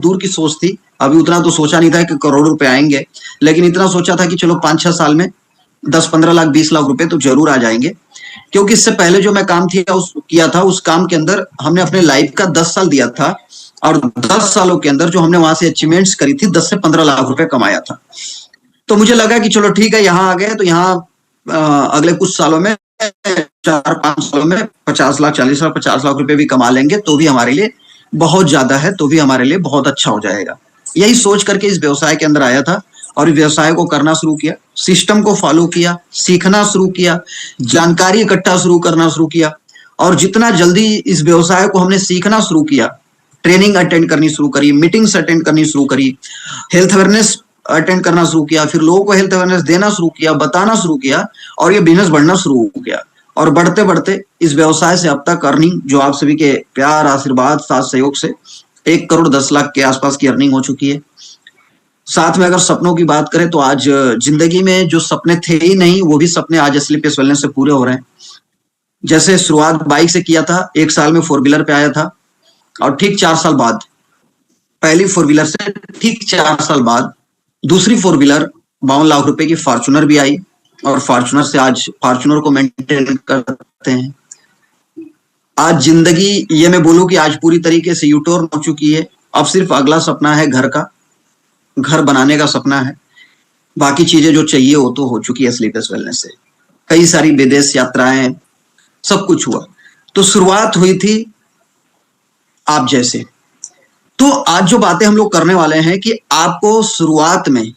दूर की सोच थी। अभी उतना तो सोचा नहीं था कि करोड़ रुपए आएंगे, लेकिन इतना सोचा था कि चलो 5-6 साल में 10-15 लाख 20 लाख रुपए तो जरूर आ जाएंगे। क्योंकि इससे पहले जो मैं काम किया था उस काम के अंदर हमने अपने लाइफ का 10 साल दिया था, और 10 सालों के अंदर जो हमने वहां से अचीवमेंट्स करी थी 10 से 15 लाख रुपए कमाया था। तो मुझे लगा कि चलो ठीक है, यहाँ आ गए तो यहाँ अगले कुछ सालों में 4-5 सालों में 50 लाख 40 लाख 50 लाख रुपए भी कमा लेंगे तो भी हमारे लिए बहुत ज्यादा है, तो भी हमारे लिए बहुत अच्छा हो जाएगा। यही सोच करके इस व्यवसाय के अंदर आया था और इस व्यवसाय को करना शुरू किया, सिस्टम को फॉलो किया, सीखना शुरू किया, जानकारी इकट्ठा करना शुरू किया। और जितना जल्दी इस व्यवसाय को हमने सीखना शुरू किया, ट्रेनिंग अटेंड करनी शुरू करी, मीटिंग्स अटेंड करनी शुरू करी, हेल्थ अवेयरनेस अटेंड करना शुरू किया, फिर लोगों को हेल्थ अवेयरनेस देना शुरू किया, बताना शुरू किया, और ये बिजनेस बढ़ना शुरू हो गया। और बढ़ते बढ़ते इस व्यवसाय से अब तक अर्निंग, जो आप सभी के प्यार, आशीर्वाद, साथ सहयोग से 1 करोड़ 10 लाख के आसपास की अर्निंग हो चुकी है। साथ में अगर सपनों की बात करें तो आज जिंदगी में जो सपने थे ही नहीं, वो भी सपने आज एसलीपीएस वेलनेस से पूरे हो रहे हैं। जैसे शुरुआत बाइक से किया था, 1 साल में 4 व्हीलर पे आया था, और ठीक 4 साल बाद, पहली 4 व्हीलर से ठीक 4 साल बाद दूसरी 4 व्हीलर 52 लाख रुपए की फॉर्च्यूनर भी आई, और फॉर्च्यूनर से आज फॉर्च्यूनर को मेंटेन करते हैं। आज जिंदगी, ये मैं बोलूं कि आज पूरी तरीके से यूटर्न हो चुकी है। अब सिर्फ अगला सपना है घर का, घर बनाने का सपना है। बाकी चीजें जो चाहिए वो तो हो चुकी है एसलीपीएस वेलनेस से। कई सारी विदेश यात्राएं, सब कुछ हुआ। तो शुरुआत हुई थी आप जैसे। तो आज जो बातें हम लोग करने वाले हैं कि आपको शुरुआत में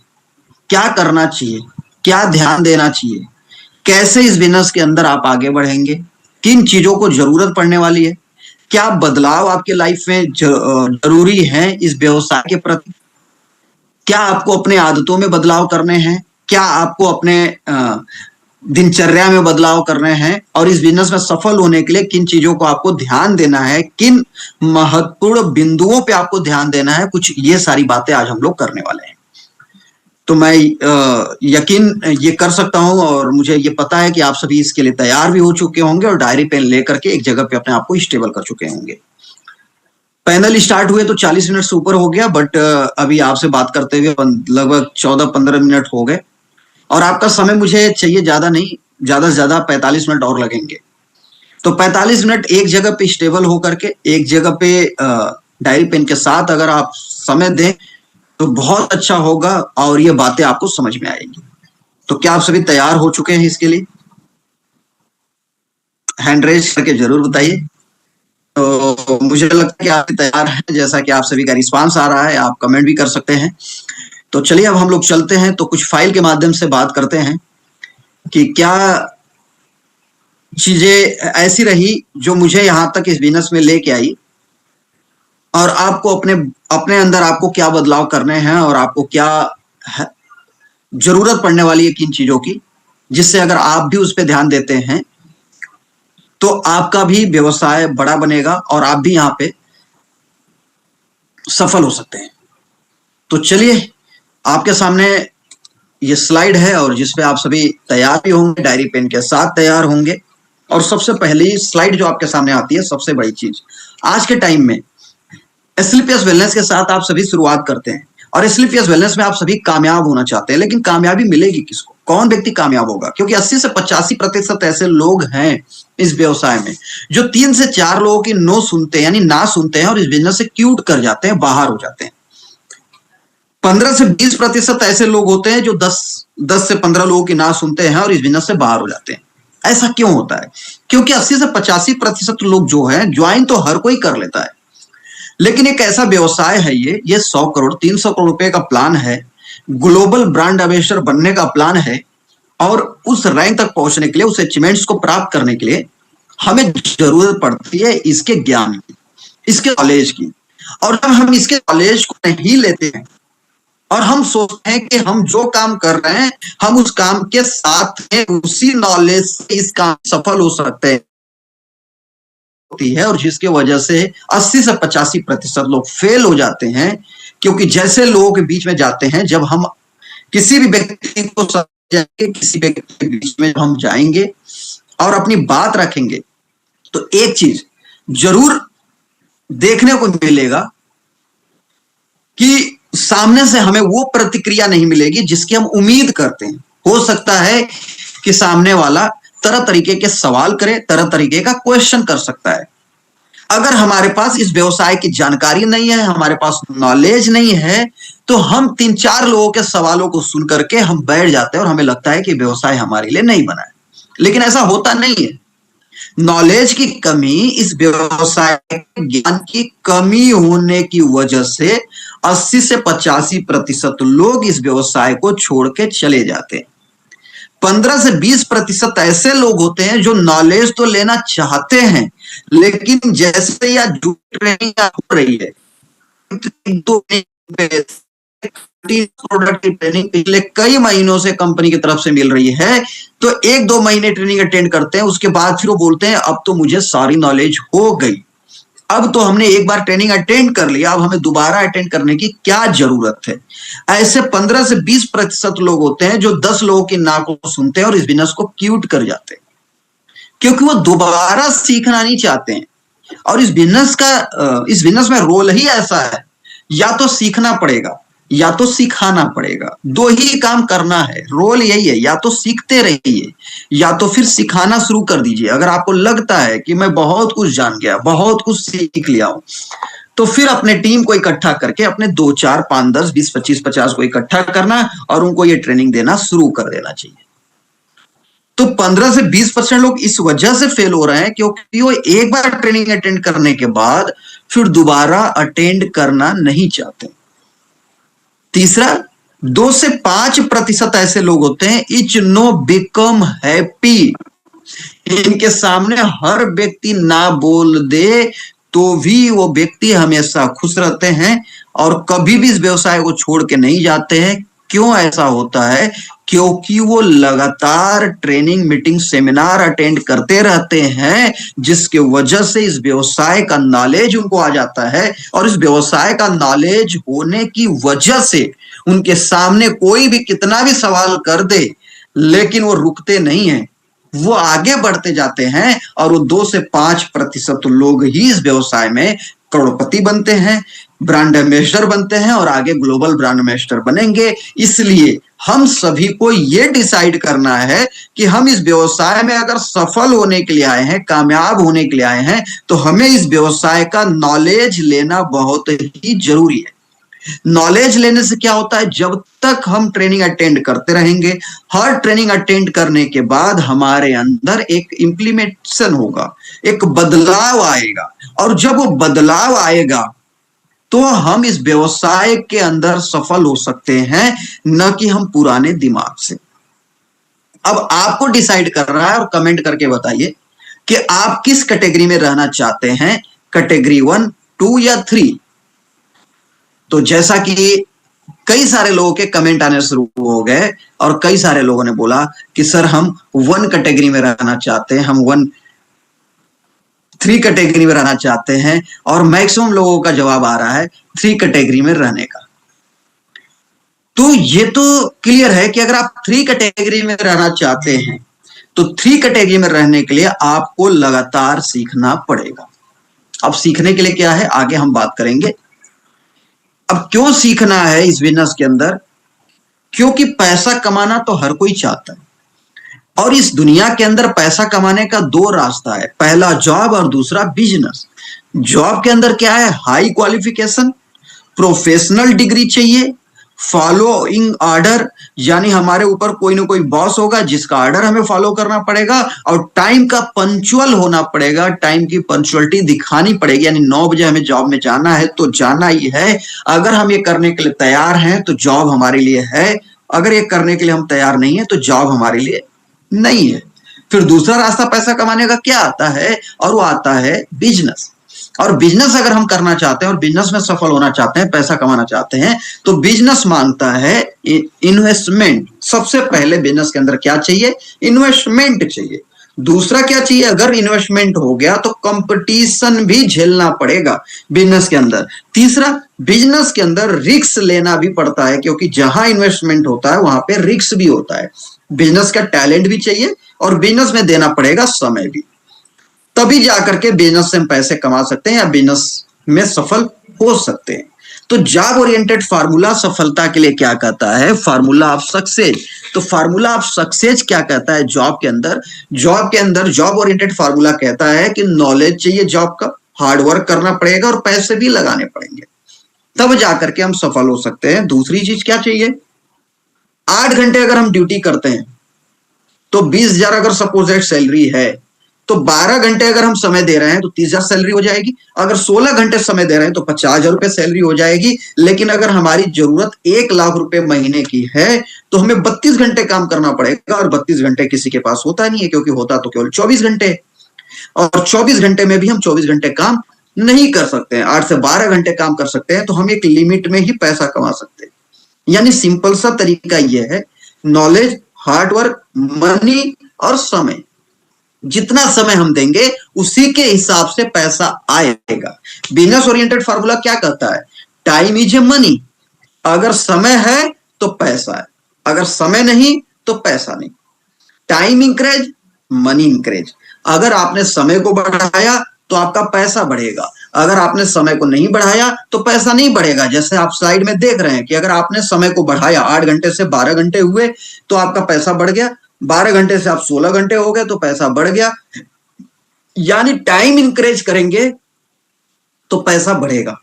क्या करना चाहिए, क्या ध्यान देना चाहिए, कैसे इस बिजनेस के अंदर आप आगे बढ़ेंगे, किन चीजों को जरूरत पड़ने वाली है, क्या बदलाव आपके लाइफ में जरूरी है इस व्यवसाय के प्रति, क्या आपको अपने आदतों में बदलाव करने हैं, क्या आपको अपने दिनचर्या में बदलाव करने हैं, और इस बिजनेस में सफल होने के लिए किन चीजों को आपको ध्यान देना है, किन महत्वपूर्ण बिंदुओं पे आपको ध्यान देना है, कुछ ये सारी बातें आज हम लोग करने वाले हैं। तो मैं यकीन ये कर सकता हूं, और मुझे ये पता है कि आप सभी इसके लिए तैयार भी हो चुके होंगे और डायरी पेन लेकर के एक जगह पे अपने आप को स्टेबल कर चुके होंगे। पैनल स्टार्ट हुए तो 40 मिनट से ऊपर हो गया, बट अभी आपसे बात करते हुए लगभग 14-15 मिनट हो गए, और आपका समय मुझे चाहिए ज्यादा नहीं, ज्यादा से ज्यादा 45 मिनट और लगेंगे। तो 45 मिनट एक जगह पे स्टेबल होकर के, एक जगह पे डायरी पेन के साथ अगर आप समय दें तो बहुत अच्छा होगा, और ये बातें आपको समझ में आएंगी। तो क्या आप सभी तैयार हो चुके हैं इसके लिए? हैंड रेज करके जरूर बताइए। तो मुझे लगता है कि आप तैयार हैं, जैसा कि आप सभी का रिस्पांस आ रहा है। आप कमेंट भी कर सकते हैं। तो चलिए अब हम लोग चलते हैं, तो कुछ फाइल के माध्यम से बात करते हैं कि क्या चीजें ऐसी रही जो मुझे यहां तक इस बिजनेस में लेके आई, और आपको अपने अंदर आपको क्या बदलाव करने हैं, और आपको क्या जरूरत पड़ने वाली है किन चीजों की, जिससे अगर आप भी उस पर ध्यान देते हैं तो आपका भी व्यवसाय बड़ा बनेगा और आप भी यहां पे सफल हो सकते हैं। तो चलिए, आपके सामने ये स्लाइड है, और जिसपे आप सभी तैयार भी होंगे, डायरी पेन के साथ तैयार होंगे। और सबसे पहली स्लाइड जो आपके सामने आती है, सबसे बड़ी चीज आज के टाइम में एसलीपीएस वेलनेस के साथ आप सभी शुरुआत करते हैं, और एसलीपीएस वेलनेस में आप सभी कामयाब होना चाहते हैं। लेकिन कामयाबी मिलेगी किसको? कौन व्यक्ति कामयाब होगा? क्योंकि 80 से 85% ऐसे लोग हैं इस व्यवसाय में जो 3 से 4 लोगों की नो सुनते हैं, यानी ना सुनते हैं, और इस बिजनेस से क्यूट कर जाते हैं, बाहर हो जाते हैं। 15 से 20% ऐसे लोग होते हैं जो 10 से 15 लोगों की ना सुनते हैं और इस बिजनेस से बाहर हो जाते हैं। ऐसा क्यों होता है? क्योंकि 80 से 85% लोग जो है ज्वाइन तो हर कोई कर लेता है, लेकिन एक ऐसा व्यवसाय है, ये 100 करोड़ 300 करोड़ रुपए का प्लान है, ग्लोबल ब्रांड एम्बेसडर बनने का प्लान है, और उस रैंक तक पहुंचने के लिए, उस अचीवमेंट्स को प्राप्त करने के लिए हमें जरूरत पड़ती है इसके ज्ञान की, इसके नॉलेज की। और जब हम इसके नॉलेज को नहीं लेते हैं और हम सोचते हैं कि हम जो काम कर रहे हैं हम उस काम के साथ में उसी नॉलेज से इस काम सफल हो सकते हैं, है, और जिसके वजह से 80 से 85% लोग फेल हो जाते हैं। क्योंकि जैसे लोगों के बीच में जाते हैं, जब हम किसी भी व्यक्ति को समझेंगे, किसी व्यक्ति के बीच में हम जाएंगे और अपनी बात रखेंगे, तो एक चीज जरूर देखने को मिलेगा कि सामने से हमें वो प्रतिक्रिया नहीं मिलेगी जिसकी हम उम्मीद करते हैं। हो सकता है कि सामने वाला तरह तरीके के सवाल करे, तरह तरीके का क्वेश्चन कर सकता है। अगर हमारे पास इस व्यवसाय की जानकारी नहीं है, हमारे पास नॉलेज नहीं है, तो हम 3-4 लोगों के सवालों को सुन करके हम बैठ जाते हैं और हमें लगता है कि व्यवसाय हमारे लिए नहीं बना है। लेकिन ऐसा होता नहीं है। नॉलेज की कमी, इस व्यवसाय ज्ञान की कमी होने की वजह से 80 से 85% लोग इस व्यवसाय को छोड़ के चले जाते हैं। 15 से 20% ऐसे लोग होते हैं जो नॉलेज तो लेना चाहते हैं, लेकिन जैसे या ट्रेनिंग हो रही है, तो प्रोडक्ट की ट्रेनिंग पिछले कई महीनों से कंपनी की तरफ से मिल रही है, तो 1-2 महीने ट्रेनिंग अटेंड करते हैं, उसके बाद फिर वो बोलते हैं अब तो मुझे सारी नॉलेज हो गई, अब तो हमने एक बार ट्रेनिंग अटेंड कर लिया, अब हमें दोबारा अटेंड करने की क्या जरूरत है। ऐसे 15 से 20% लोग होते हैं जो 10 लोगों की ना को सुनते हैं और इस बिजनेस को क्यूट कर जाते हैं, क्योंकि वो दोबारा सीखना नहीं चाहते हैं। और इस बिजनेस में रोल ही ऐसा है, या तो सीखना पड़ेगा या तो सिखाना पड़ेगा, 2 ही काम करना है। रोल यही है, या तो सीखते रहिए या तो फिर सिखाना शुरू कर दीजिए। अगर आपको लगता है कि मैं बहुत कुछ जान गया, बहुत कुछ सीख लिया हूं, तो फिर अपने टीम को इकट्ठा करके अपने 2, 4, 5, 10, 20, 25, 50 को इकट्ठा करना और उनको ये ट्रेनिंग देना शुरू कर देना चाहिए। तो 15 से 20% लोग इस वजह से फेल हो रहे हैं क्योंकि वो एक बार ट्रेनिंग अटेंड करने के बाद फिर दोबारा अटेंड करना नहीं चाहते। तीसरा, 2 से 5% ऐसे लोग होते हैं इच नो बिकम हैप्पी। इनके सामने हर व्यक्ति ना बोल दे तो भी वो व्यक्ति हमेशा खुश रहते हैं और कभी भी इस व्यवसाय को छोड़ के नहीं जाते हैं। क्यों ऐसा होता है? क्योंकि वो लगातार ट्रेनिंग, मीटिंग, सेमिनार अटेंड करते रहते हैं, जिसके वजह से इस व्यवसाय का नॉलेज उनको आ जाता है। और इस व्यवसाय का नॉलेज होने की वजह से उनके सामने कोई भी कितना भी सवाल कर दे, लेकिन वो रुकते नहीं हैं, वो आगे बढ़ते जाते हैं। और वो 2 से 5% लोग ही इस व्यवसाय में करोड़पति बनते हैं, ब्रांड एम्बेसडर बनते हैं और आगे ग्लोबल ब्रांड एम्बेसडर बनेंगे। इसलिए हम सभी को ये डिसाइड करना है कि हम इस व्यवसाय में अगर सफल होने के लिए आए हैं, कामयाब होने के लिए आए हैं, तो हमें इस व्यवसाय का नॉलेज लेना बहुत ही जरूरी है। नॉलेज लेने से क्या होता है? जब तक हम ट्रेनिंग अटेंड करते रहेंगे, हर ट्रेनिंग अटेंड करने के बाद हमारे अंदर एक इंप्लीमेंटेशन होगा, एक बदलाव आएगा। और जब वो बदलाव आएगा तो हम इस व्यवसाय के अंदर सफल हो सकते हैं, न कि हम पुराने दिमाग से। अब आपको डिसाइड करना है और कमेंट करके बताइए कि आप किस कैटेगरी में रहना चाहते हैं, कैटेगरी 1, 2 या 3। तो जैसा कि कई सारे लोगों के कमेंट आने शुरू हो गए और कई सारे लोगों ने बोला कि सर हम 1 कैटेगरी में रहना चाहते हैं, हम 3 कैटेगरी में रहना चाहते हैं। और मैक्सिमम लोगों का जवाब आ रहा है 3 कैटेगरी में रहने का। तो ये तो क्लियर है कि अगर आप 3 कैटेगरी में रहना चाहते हैं तो 3 कैटेगरी में रहने के लिए आपको लगातार सीखना पड़ेगा। अब सीखने के लिए क्या है, आगे हम बात करेंगे। अब क्यों सीखना है इस बिजनेस के अंदर? क्योंकि पैसा कमाना तो हर कोई चाहता है, और इस दुनिया के अंदर पैसा कमाने का 2 रास्ता है, पहला जॉब और दूसरा बिजनेस। जॉब के अंदर क्या है? हाई क्वालिफिकेशन, प्रोफेशनल डिग्री चाहिए, फॉलोइंग ऑर्डर, यानी हमारे ऊपर कोई ना कोई बॉस होगा जिसका ऑर्डर हमें फॉलो करना पड़ेगा, और टाइम का पंक्चुअल होना पड़ेगा, टाइम की पंक्चुअलिटी दिखानी पड़ेगी। यानी 9 बजे हमें जॉब में जाना है तो जाना ही है। अगर हम ये करने के लिए तैयार हैं तो जॉब हमारे लिए है, अगर ये करने के लिए हम तैयार नहीं है तो जॉब हमारे लिए नहीं है। फिर दूसरा रास्ता पैसा कमाने का क्या आता है? और वो आता है बिजनेस। और बिजनेस अगर हम करना चाहते हैं और बिजनेस में सफल होना चाहते हैं, पैसा कमाना चाहते हैं, तो बिजनेस मांगता है इन्वेस्टमेंट। सबसे पहले बिजनेस के अंदर क्या चाहिए? इन्वेस्टमेंट चाहिए। दूसरा क्या चाहिए? अगर इन्वेस्टमेंट हो गया तो कंपटीशन भी झेलना पड़ेगा बिजनेस के अंदर। तीसरा, बिजनेस के अंदर रिस्क लेना भी पड़ता है, क्योंकि जहां इन्वेस्टमेंट होता है वहां पे रिस्क भी होता है। बिजनेस का टैलेंट भी चाहिए और बिजनेस में देना पड़ेगा समय भी, तभी जाकर के बिजनेस से हम पैसे कमा सकते हैं या बिजनेस में सफल हो सकते हैं। तो जॉब ओरिएंटेड फार्मूला सफलता के लिए क्या कहता है? Formula of success. तो फार्मूला ऑफ सक्सेस क्या कहता है जॉब के अंदर? जॉब के अंदर जॉब ओरिएंटेड फार्मूला कहता है कि नॉलेज चाहिए जॉब का, हार्डवर्क करना पड़ेगा और पैसे भी लगाने पड़ेंगे, तब जाकर के हम सफल हो सकते हैं। दूसरी चीज क्या चाहिए? 8 घंटे अगर हम ड्यूटी करते हैं तो 20,000 अगर सपोज सैलरी है, तो 12 घंटे अगर हम समय दे रहे हैं तो 30,000 सैलरी हो जाएगी। अगर 16 घंटे समय दे रहे हैं तो 50,000 रुपए सैलरी हो जाएगी। लेकिन अगर हमारी जरूरत 1 लाख रुपए महीने की है तो हमें 32 घंटे काम करना पड़ेगा, और 32 घंटे किसी के पास होता नहीं है, क्योंकि होता तो केवल 24 घंटे, और 24 घंटे में भी हम 24 घंटे काम नहीं कर सकते हैं। 8 से 12 घंटे काम कर सकते हैं, तो हम एक लिमिट में ही पैसा कमा सकते हैं। यानी सिंपल सा तरीका यह है, नॉलेज, हार्डवर्क, मनी और समय, जितना समय हम देंगे उसी के हिसाब से पैसा आएगा। बिजनेस ओरिएंटेड फार्मूला क्या कहता है? Time is a money. अगर समय है तो पैसा है, अगर समय नहीं तो पैसा नहीं। Time increase, money increase. अगर आपने समय को बढ़ाया तो आपका पैसा बढ़ेगा, अगर आपने समय को नहीं बढ़ाया तो पैसा नहीं बढ़ेगा। जैसे आप स्लाइड में देख रहे हैं कि अगर आपने समय को बढ़ाया, 8 घंटे से 12 घंटे हुए तो आपका पैसा बढ़ गया, 12 घंटे से आप 16 घंटे हो गए तो पैसा बढ़ गया। यानी टाइम इंक्रेज करेंगे तो पैसा बढ़ेगा।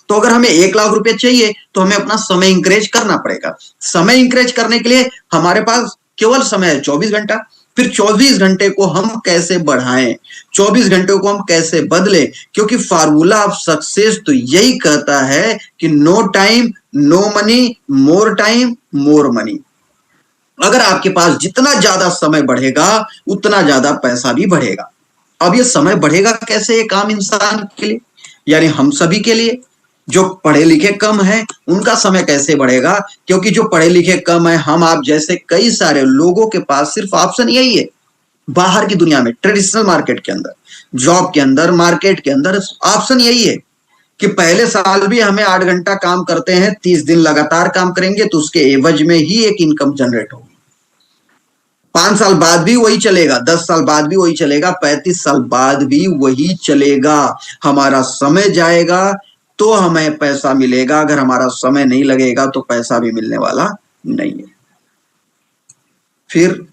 तो अगर हमें 1 लाख रुपए चाहिए तो हमें अपना समय इंक्रेज करना पड़ेगा। समय इंक्रेज करने के लिए हमारे पास केवल समय है 24 घंटा। फिर 24 घंटे को हम कैसे बढ़ाएं, 24 घंटे को हम कैसे बदले? क्योंकि फार्मूला ऑफ सक्सेस तो यही कहता है कि no time no money, more time more money. अगर आपके पास जितना ज्यादा समय बढ़ेगा उतना ज्यादा पैसा भी बढ़ेगा। अब ये समय बढ़ेगा कैसे एक आम इंसान के लिए, यानी हम सभी के लिए? जो पढ़े लिखे कम है उनका समय कैसे बढ़ेगा? क्योंकि जो पढ़े लिखे कम है, हम आप जैसे कई सारे लोगों के पास सिर्फ ऑप्शन यही है, बाहर की दुनिया में, ट्रेडिशनल मार्केट के अंदर, जॉब के अंदर, मार्केट के अंदर ऑप्शन यही है कि पहले साल भी हमें 8 घंटा काम करते हैं, 30 दिन लगातार काम करेंगे तो उसके एवज में ही एक इनकम जनरेट होगी। 5 साल बाद भी वही चलेगा, 10 साल बाद भी वही चलेगा, 35 साल बाद भी वही चलेगा। हमारा समय जाएगा तो हमें पैसा मिलेगा, अगर हमारा समय नहीं लगेगा तो पैसा भी मिलने वाला नहीं है। फिर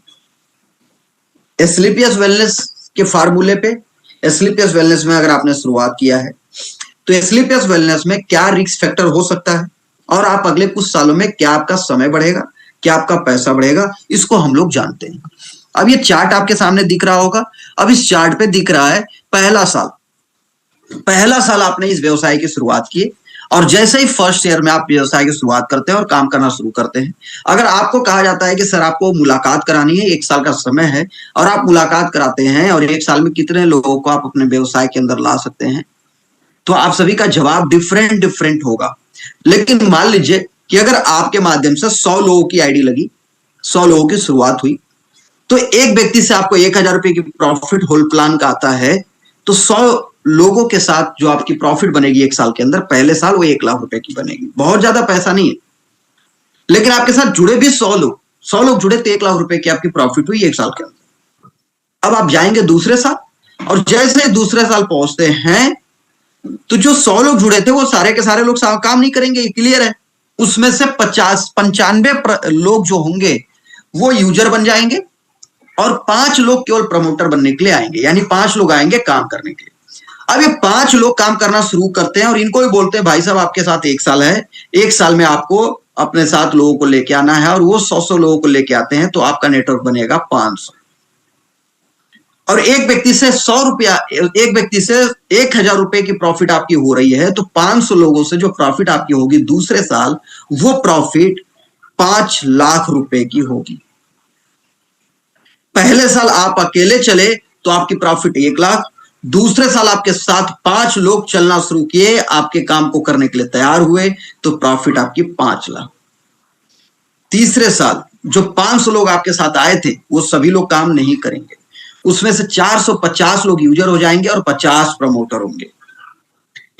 स्लीपियस वेलनेस के फार्मूले पे, स्लीपियस वेलनेस में अगर आपने शुरुआत किया है तो स्लीपियस वेलनेस में क्या रिस्क फैक्टर हो सकता है और आप अगले कुछ सालों में क्या आपका समय बढ़ेगा, क्या आपका पैसा बढ़ेगा, इसको हम लोग जानते हैं। अब ये चार्ट आपके सामने दिख रहा होगा। अब इस चार्ट पे दिख रहा है पहला साल आपने इस व्यवसाय की शुरुआत की, और जैसे ही फर्स्ट ईयर में आप व्यवसाय की शुरुआत करते हैं और काम करना शुरू करते हैं, अगर आपको कहा जाता है कि सर आपको मुलाकात करानी है, 1 साल का समय है, और आप मुलाकात कराते हैं और 1 साल में कितने लोगों को आप अपने व्यवसाय के अंदर ला सकते हैं, तो आप सभी का जवाब डिफरेंट होगा। लेकिन मान लीजिए कि अगर आपके माध्यम से 100 लोगों की आईडी लगी, 100 लोगों की शुरुआत हुई, तो एक व्यक्ति से आपको 1,000 रुपए की प्रॉफिट होल प्लान का आता है, तो 100 लोगों के साथ जो आपकी प्रॉफिट बनेगी 1 साल के अंदर, पहले साल वो 1 लाख रुपए की बनेगी। बहुत ज्यादा पैसा नहीं है, लेकिन आपके साथ जुड़े भी 100 लोग जुड़े तो 1 लाख रुपए की आपकी प्रॉफिट हुई 1 साल के अंदर। अब आप जाएंगे दूसरे साल, और जैसे दूसरे साल पहुंचते हैं तो जो 100 लोग जुड़े थे वो सारे के सारे लोग काम नहीं करेंगे, क्लियर है। उसमें से 95 लोग जो होंगे वो यूजर बन जाएंगे, और 5 लोग केवल प्रमोटर बनने के लिए आएंगे, यानी 5 लोग आएंगे काम करने के लिए। अब ये 5 लोग काम करना शुरू करते हैं और इनको भी बोलते हैं भाई साहब आपके साथ 1 साल है, 1 साल में आपको अपने साथ लोगों को लेके आना है, और वो 100 लोगों को लेके आते हैं, तो आपका नेटवर्क बनेगा 500। और एक व्यक्ति से 100 रुपया, एक व्यक्ति से 1,000 रुपए की प्रॉफिट आपकी हो रही है, तो 500 लोगों से जो प्रॉफिट आपकी होगी दूसरे साल, वो प्रॉफिट 5 लाख रुपए की होगी। पहले साल आप अकेले चले तो आपकी प्रॉफिट 1 लाख, दूसरे साल आपके साथ 5 लोग चलना शुरू किए, आपके काम को करने के लिए तैयार हुए, तो प्रॉफिट आपकी 5 लाख। तीसरे साल जो 500 लोग आपके साथ आए थे वो सभी लोग काम नहीं करेंगे, उसमें से 450 लोग यूजर हो जाएंगे और 50 प्रमोटर होंगे,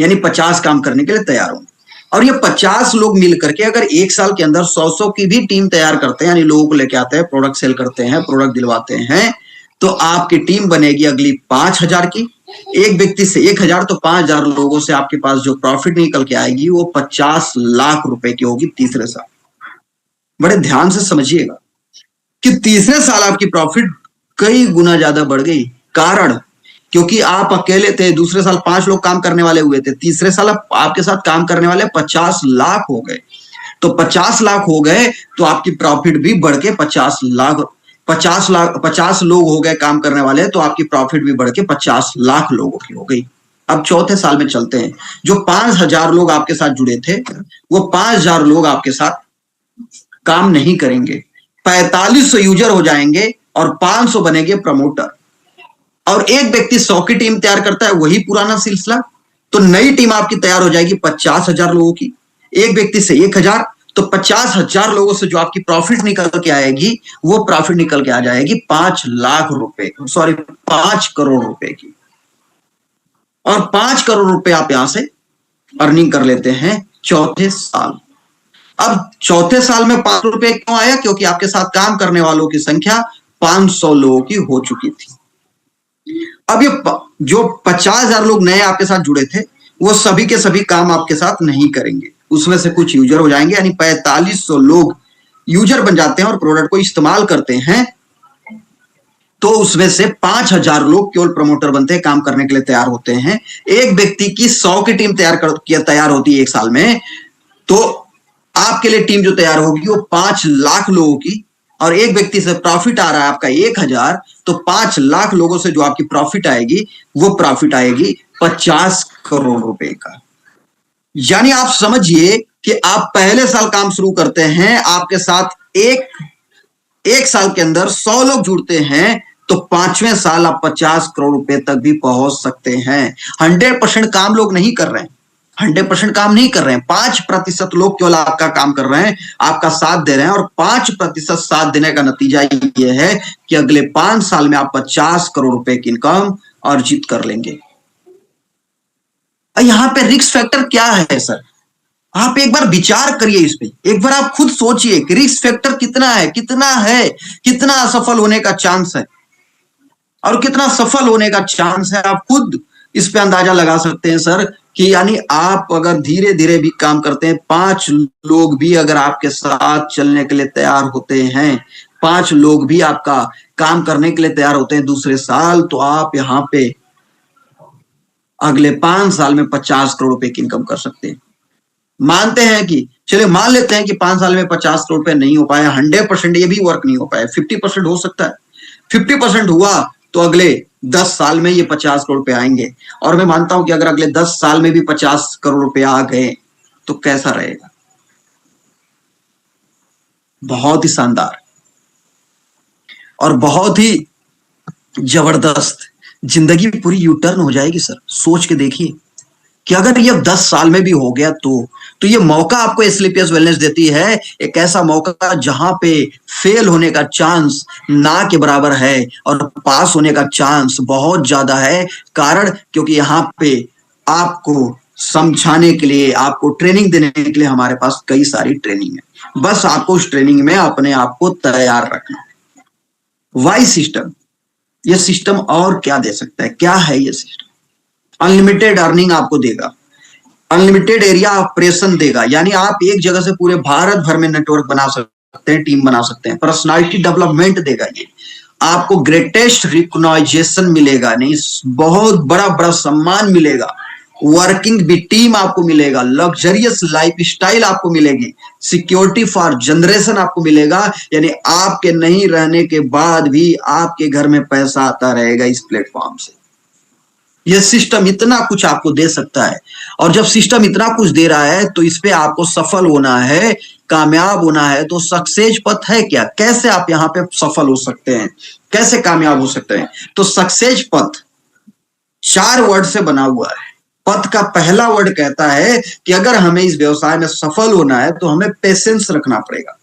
यानी 50 काम करने के लिए तैयार होंगे। और ये 50 लोग मिलकर के अगर 1 साल के अंदर 100 की भी टीम तैयार करते हैं, यानी लोगों को लेके आते हैं, प्रोडक्ट सेल करते हैं, प्रोडक्ट दिलवाते हैं, तो आपकी टीम बनेगी अगली 5,000 की, एक व्यक्ति से 1,000 तो 5,000 लोगों से आपके पास जो प्रॉफिट निकल के आएगी वो 50 लाख रुपए की होगी तीसरे साल। बड़े ध्यान से समझिएगा कि तीसरे साल आपकी प्रॉफिट कई गुना ज्यादा बढ़ गई। कारण क्योंकि आप अकेले थे, दूसरे साल 5 लोग काम करने वाले हुए थे, तीसरे साल आपके साथ काम करने वाले 50 लाख हो गए। तो 50 लाख हो गए तो आपकी प्रॉफिट भी बढ़ के 50 लोग हो गए काम करने वाले, तो आपकी प्रॉफिट भी बढ़ के 50 लाख लोगों की हो गई। अब चौथे साल में चलते हैं। जो 5,000 लोग आपके साथ जुड़े थे वो 5,000 लोग आपके साथ काम नहीं करेंगे, 4500 यूजर हो जाएंगे और 500 बनेंगे प्रमोटर। और एक व्यक्ति 100 की टीम तैयार करता है, वही पुराना सिलसिला। तो नई टीम आपकी तैयार हो जाएगी 50,000 लोगों की, एक व्यक्ति से 1,000, तो 50,000 लोगों से जो आपकी प्रॉफिट निकल के आएगी वो प्रॉफिट निकल के आ जाएगी 5 लाख रुपए, सॉरी 5 करोड़ रुपए की। और 5 करोड़ रुपए आप यहां से अर्निंग कर लेते हैं चौथे साल। अब चौथे साल में 5 रुपए क्यों आया? क्योंकि आपके साथ काम करने वालों की संख्या 500 लोगों की हो चुकी थी। अब ये जो 50,000 लोग नए आपके साथ जुड़े थे वो सभी के सभी काम आपके साथ नहीं करेंगे, उसमें से कुछ यूजर हो जाएंगे, यानी 4500 लोग यूजर बन जाते हैं और प्रोडक्ट को इस्तेमाल करते हैं। तो उसमें से 5,000 लोग केवल प्रमोटर बनते हैं, काम करने के लिए तैयार होते हैं। एक व्यक्ति की 100 की टीम तैयार होती है एक साल में, तो आपके लिए टीम जो तैयार होगी वो 5 लाख लोगों की, और एक व्यक्ति से प्रॉफिट आ रहा है आपका 1,000, तो 5 लाख लोगों से जो आपकी प्रॉफिट आएगी वो प्रॉफिट आएगी 50 करोड़ रुपए का। यानी आप समझिए कि आप पहले साल काम शुरू करते हैं, आपके साथ एक साल के अंदर 100 लोग जुड़ते हैं, तो 5वें साल आप 50 करोड़ रुपए तक भी पहुंच सकते हैं। 100% काम लोग नहीं कर रहे हैं, 100% काम नहीं कर रहे हैं, 5% लोग केवल आपका काम कर रहे हैं, आपका साथ दे रहे हैं। और 5% साथ देने का नतीजा यह है कि अगले 5 साल में आप 50 करोड़ रुपए की इनकम अर्जित कर लेंगे। यहां पे रिस्क फैक्टर क्या है सर? आप एक बार विचार करिए इस पे, एक बार आप खुद सोचिए कि रिस्क फैक्टर कितना है, कितना असफल होने का चांस है और कितना सफल होने का चांस है। आप खुद इस पे अंदाजा लगा सकते हैं सर कि यानी आप अगर धीरे धीरे भी काम करते हैं, 5 लोग भी अगर आपके साथ चलने के लिए तैयार होते हैं, 5 लोग भी आपका काम करने के लिए तैयार होते हैं दूसरे साल, तो आप यहाँ पे अगले 5 साल में 50 करोड़ रुपए की इनकम कर सकते हैं। मानते हैं कि चलिए मान लेते हैं कि 5 साल में 50 करोड़ रुपए नहीं हो पाया, 100% ये भी वर्क नहीं हो पाया, 50% हो सकता है। 50% हुआ तो अगले 10 साल में ये 50 करोड़ रुपए आएंगे। और मैं मानता हूं कि अगर अगले 10 साल में भी 50 करोड़ रुपए आ गए तो कैसा रहेगा? बहुत ही शानदार और बहुत ही जबरदस्त जिंदगी पूरी यू टर्न हो जाएगी सर। सोच के देखिए कि अगर ये 10 साल में भी हो गया तो ये मौका आपको एसएलपीएस वेलनेस देती है, एक ऐसा मौका जहां पे फेल होने का चांस ना के बराबर है और पास होने का चांस बहुत ज्यादा है। कारण क्योंकि यहाँ पे आपको समझाने के लिए, आपको ट्रेनिंग देने के लिए हमारे पास कई सारी ट्रेनिंग है, बस आपको उस ट्रेनिंग में अपने आप को तैयार रखना। वाई सिस्टम, ये सिस्टम और क्या दे सकता है? क्या है ये सिस्टम? अनलिमिटेड अर्निंग आपको देगा, अनलिमिटेड एरिया ऑपरेशन देगा, यानी आप एक जगह से पूरे भारत भर में नेटवर्क बना सकते हैं, टीम बना सकते हैं। पर्सनालिटी डेवलपमेंट देगा, ये आपको ग्रेटेस्ट रिकॉग्निशन मिलेगा, नहीं बहुत बड़ा बड़ा सम्मान मिलेगा, वर्किंग भी टीम आपको मिलेगा, लग्जरियस लाइफस्टाइल आपको मिलेगी, सिक्योरिटी फॉर जनरेशन आपको मिलेगा, यानी आपके नहीं रहने के बाद भी आपके घर में पैसा आता रहेगा इस प्लेटफॉर्म से। यह सिस्टम इतना कुछ आपको दे सकता है, और जब सिस्टम इतना कुछ दे रहा है तो इस पे आपको सफल होना है, कामयाब होना है। तो सक्सेस पथ है क्या? कैसे आप यहाँ पे सफल हो सकते हैं, कैसे कामयाब हो सकते हैं? तो सक्सेस पथ 4 वर्ड से बना हुआ है। पथ का पहला वर्ड कहता है कि अगर हमें इस व्यवसाय में सफल होना है तो हमें पेशेंस रखना पड़ेगा।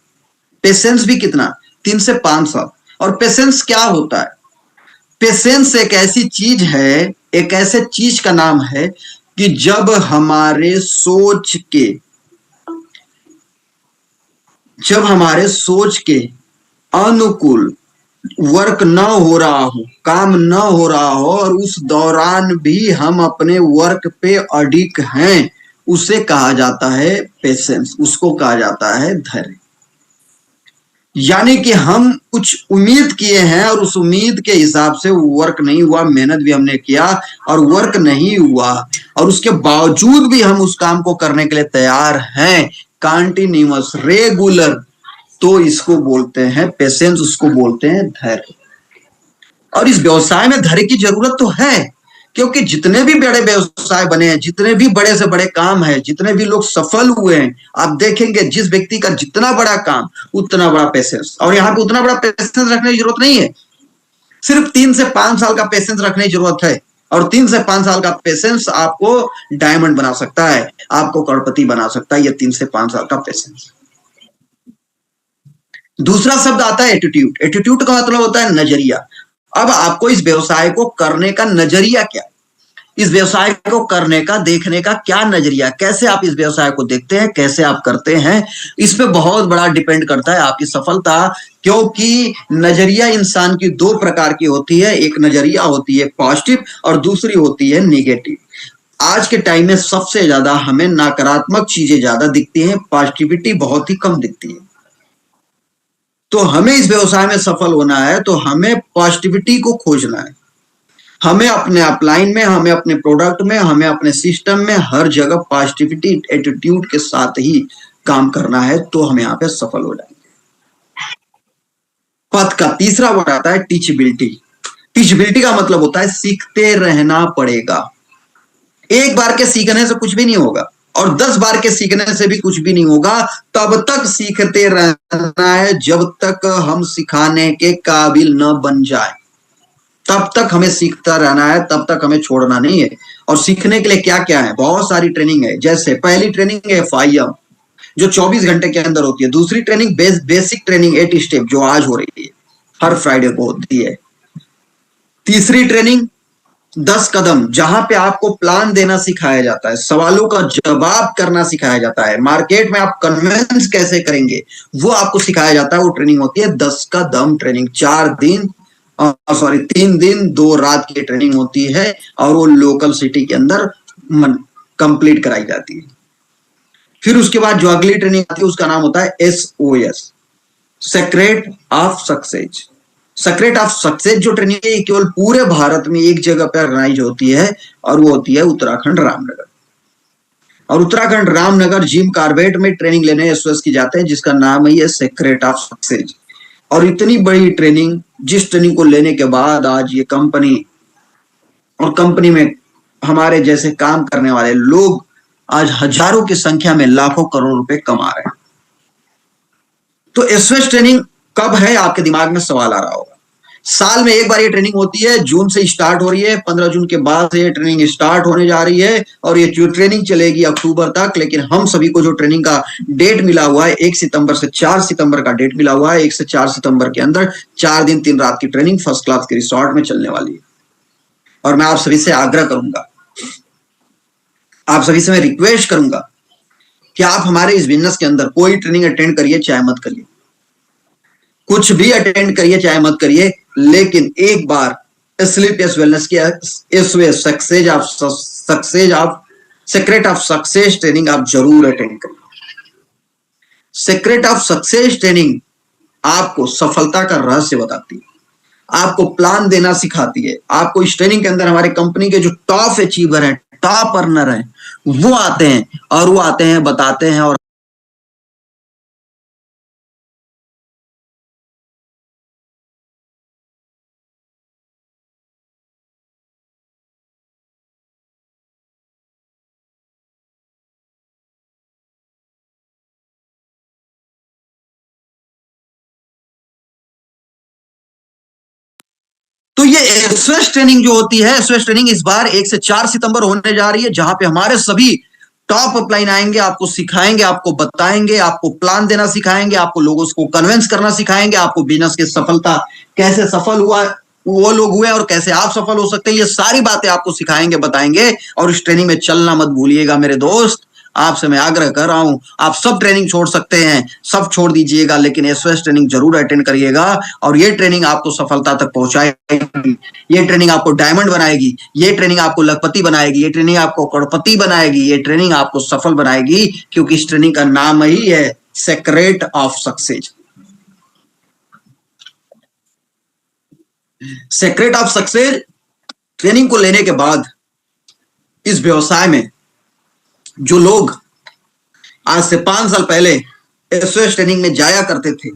पेशेंस भी कितना? 3 से 5 साल। और पेशेंस क्या होता है? पेशेंस एक ऐसी चीज है, एक ऐसे चीज का नाम है कि जब हमारे सोच के अनुकूल वर्क न हो रहा हो, काम न हो रहा हो और उस दौरान भी हम अपने वर्क पे अडिग हैं, उसे कहा जाता है पेशेंस, उसको कहा जाता है धैर्य। यानी कि हम कुछ उम्मीद किए हैं और उस उम्मीद के हिसाब से वर्क नहीं हुआ, मेहनत भी हमने किया और वर्क नहीं हुआ, और उसके बावजूद भी हम उस काम को करने के लिए तैयार हैं, कंटिन्यूअस, रेगुलर, तो इसको बोलते हैं पेशेंस, उसको बोलते हैं धैर्य। और इस व्यवसाय में धैर्य की जरूरत तो है, क्योंकि जितने भी बड़े व्यवसाय बने हैं, जितने भी बड़े से बड़े काम हैं, जितने भी लोग सफल हुए हैं, आप देखेंगे जिस व्यक्ति का जितना बड़ा काम उतना बड़ा पेशेंस, और यहाँ पे उतना बड़ा पेशेंस रखने की जरूरत नहीं है, सिर्फ 3 से 5 साल का पेशेंस रखने की जरूरत है, और 3 से 5 साल का पेशेंस आपको डायमंड बना सकता है, आपको करोड़पति बना सकता है, ये 3 से 5 साल का पेशेंस। दूसरा शब्द आता है एटीट्यूड। एटीट्यूड का मतलब होता है नजरिया। अब आपको इस व्यवसाय को करने का नजरिया क्या, इस व्यवसाय को करने का, देखने का क्या नजरिया, कैसे आप इस व्यवसाय को देखते हैं, कैसे आप करते हैं, इस पे बहुत बड़ा डिपेंड करता है आपकी सफलता। क्योंकि नजरिया इंसान की 2 प्रकार की होती है, एक नजरिया होती है पॉजिटिव और दूसरी होती है निगेटिव। आज के टाइम में सबसे ज्यादा हमें नकारात्मक चीजें ज्यादा दिखती हैं, पॉजिटिविटी बहुत ही कम दिखती है। तो हमें इस व्यवसाय में सफल होना है तो हमें पॉजिटिविटी को खोजना है, हमें अपने अपलाइन में, हमें अपने प्रोडक्ट में, हमें अपने सिस्टम में हर जगह पॉजिटिविटी एटीट्यूड के साथ ही काम करना है, तो हम यहाँ पे सफल हो जाएंगे। पद का तीसरा वर्ड आता है टीचेबिलिटी। टीचेबिलिटी का मतलब होता है सीखते रहना पड़ेगा। एक बार के सीखने से कुछ भी नहीं होगा और 10 बार के सीखने से भी कुछ भी नहीं होगा, तब तक सीखते रहना है जब तक हम सिखाने के काबिल न बन जाए, तब तक हमें सीखता रहना है, तब तक हमें छोड़ना नहीं है। और सीखने के लिए क्या क्या है, बहुत सारी ट्रेनिंग है। जैसे पहली ट्रेनिंग है FIM जो 24 घंटे के अंदर होती है। दूसरी ट्रेनिंग बेसिक ट्रेनिंग 8 स्टेप जो आज हो रही है, हर फ्राइडे को होती है। तीसरी ट्रेनिंग 10 कदम जहां पे आपको प्लान देना सिखाया जाता है, सवालों का जवाब करना सिखाया जाता है, मार्केट में आप कन्वेंस कैसे करेंगे वो आपको सिखाया जाता है। वो ट्रेनिंग होती है 10 कदम ट्रेनिंग। 3 दिन 2 रात की ट्रेनिंग होती है और वो लोकल सिटी के अंदर कंप्लीट कराई जाती है। फिर उसके बाद जो अगली ट्रेनिंग आती है उसका नाम होता है SOS, secret of success. Secret of success जो ट्रेनिंग है केवल पूरे भारत में एक जगह पर ऑर्गेनाइज होती है और वो होती है उत्तराखंड रामनगर। और उत्तराखंड रामनगर जिम कार्बेट में ट्रेनिंग लेने SOS की जाते हैं, जिसका नाम है सेक्रेट ऑफ सक्सेस। और इतनी बड़ी ट्रेनिंग, जिस ट्रेनिंग को लेने के बाद आज ये कंपनी और कंपनी में हमारे जैसे काम करने वाले लोग आज हजारों की संख्या में लाखों करोड़ रुपए कमा रहे हैं। तो SOS ट्रेनिंग कब है, आपके दिमाग में सवाल आ रहा होगा। साल में एक बार ये ट्रेनिंग होती है, जून से स्टार्ट हो रही है, 15 जून के बाद से ये ट्रेनिंग स्टार्ट होने जा रही है और ये जो ट्रेनिंग चलेगी अक्टूबर तक। लेकिन हम सभी को जो ट्रेनिंग का डेट मिला हुआ है 1 सितंबर से 4 सितंबर का डेट मिला हुआ है। 1 से 4 सितंबर के अंदर 4 दिन 3 रात की ट्रेनिंग फर्स्ट क्लास के रिसोर्ट में चलने वाली है। और मैं आप सभी से आग्रह करूंगा, आप सभी से मैं रिक्वेस्ट करूंगा कि आप हमारे इस बिजनेस के अंदर कोई ट्रेनिंग अटेंड करिए चाहे मत करिए, कुछ भी अटेंड करिए चाहे मत करिए, लेकिन एक बार स्लीपलेस वेलनेस की SOS secret of success training आप जरूर अटेंड करिए। सेक्रेट ऑफ सक्सेस ट्रेनिंग आपको सफलता का रहस्य बताती है, आपको प्लान देना सिखाती है। आपको इस ट्रेनिंग के अंदर हमारे कंपनी के जो टॉप अचीवर हैं, टॉप अर्नर हैं, वो आते हैं और वो आते हैं, बताते हैं और तो ये SOS ट्रेनिंग जो होती है, SOS ट्रेनिंग इस बार 1 से 4 सितंबर होने जा रही है, जहां पे हमारे सभी टॉप अपलाइन आएंगे, आपको सिखाएंगे, आपको बताएंगे, आपको प्लान देना सिखाएंगे, आपको लोगों को कन्विंस करना सिखाएंगे, आपको बिजनेस की सफलता कैसे सफल हुआ वो लोग हुए और कैसे आप सफल हो सकते हैं, ये सारी बातें आपको सिखाएंगे, बताएंगे। और इस ट्रेनिंग में चलना मत भूलिएगा मेरे दोस्त। आपसे मैं आग्रह कर रहा हूं, आप सब ट्रेनिंग छोड़ सकते हैं, सब छोड़ दीजिएगा, लेकिन एसओएस ट्रेनिंग जरूर अटेंड करिएगा। और ये ट्रेनिंग आपको सफलता तक पहुंचाएगी, ये ट्रेनिंग आपको डायमंड बनाएगी, ये ट्रेनिंग आपको लखपति बनाएगी, ये ट्रेनिंग आपको करोड़पति बनाएगी, ये ट्रेनिंग आपको सफल बनाएगी, क्योंकि इस ट्रेनिंग का नाम ही है secret of success. Secret of success training को लेने के बाद इस व्यवसाय में जो लोग आज से 5 साल पहले एसओएस ट्रेनिंग में जाया करते थे,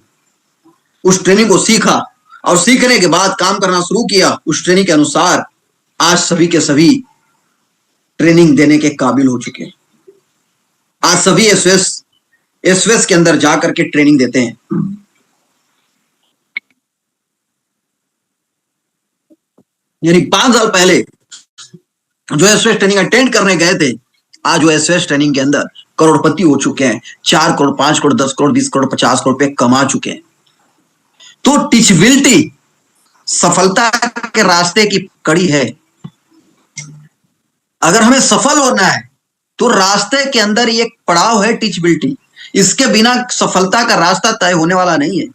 उस ट्रेनिंग को सीखा और सीखने के बाद काम करना शुरू किया उस ट्रेनिंग के अनुसार, आज सभी के सभी ट्रेनिंग देने के काबिल हो चुके हैं। आज सभी एसओएस के अंदर जाकर के ट्रेनिंग देते हैं। यानी 5 साल पहले जो एसओएस ट्रेनिंग अटेंड करने गए थे, आज वो एसओएस ट्रेनिंग के अंदर करोड़पति हो चुके हैं, 4 करोड़, 5 करोड़, 10 करोड़, 20 करोड़, 50 करोड़ रुपए कमा चुके हैं। तो टीचबिलिटी सफलता के रास्ते की कड़ी है। अगर हमें सफल होना है तो रास्ते के अंदर ये पड़ाव है टीचबिलिटी, इसके बिना सफलता का रास्ता तय होने वाला नहीं है।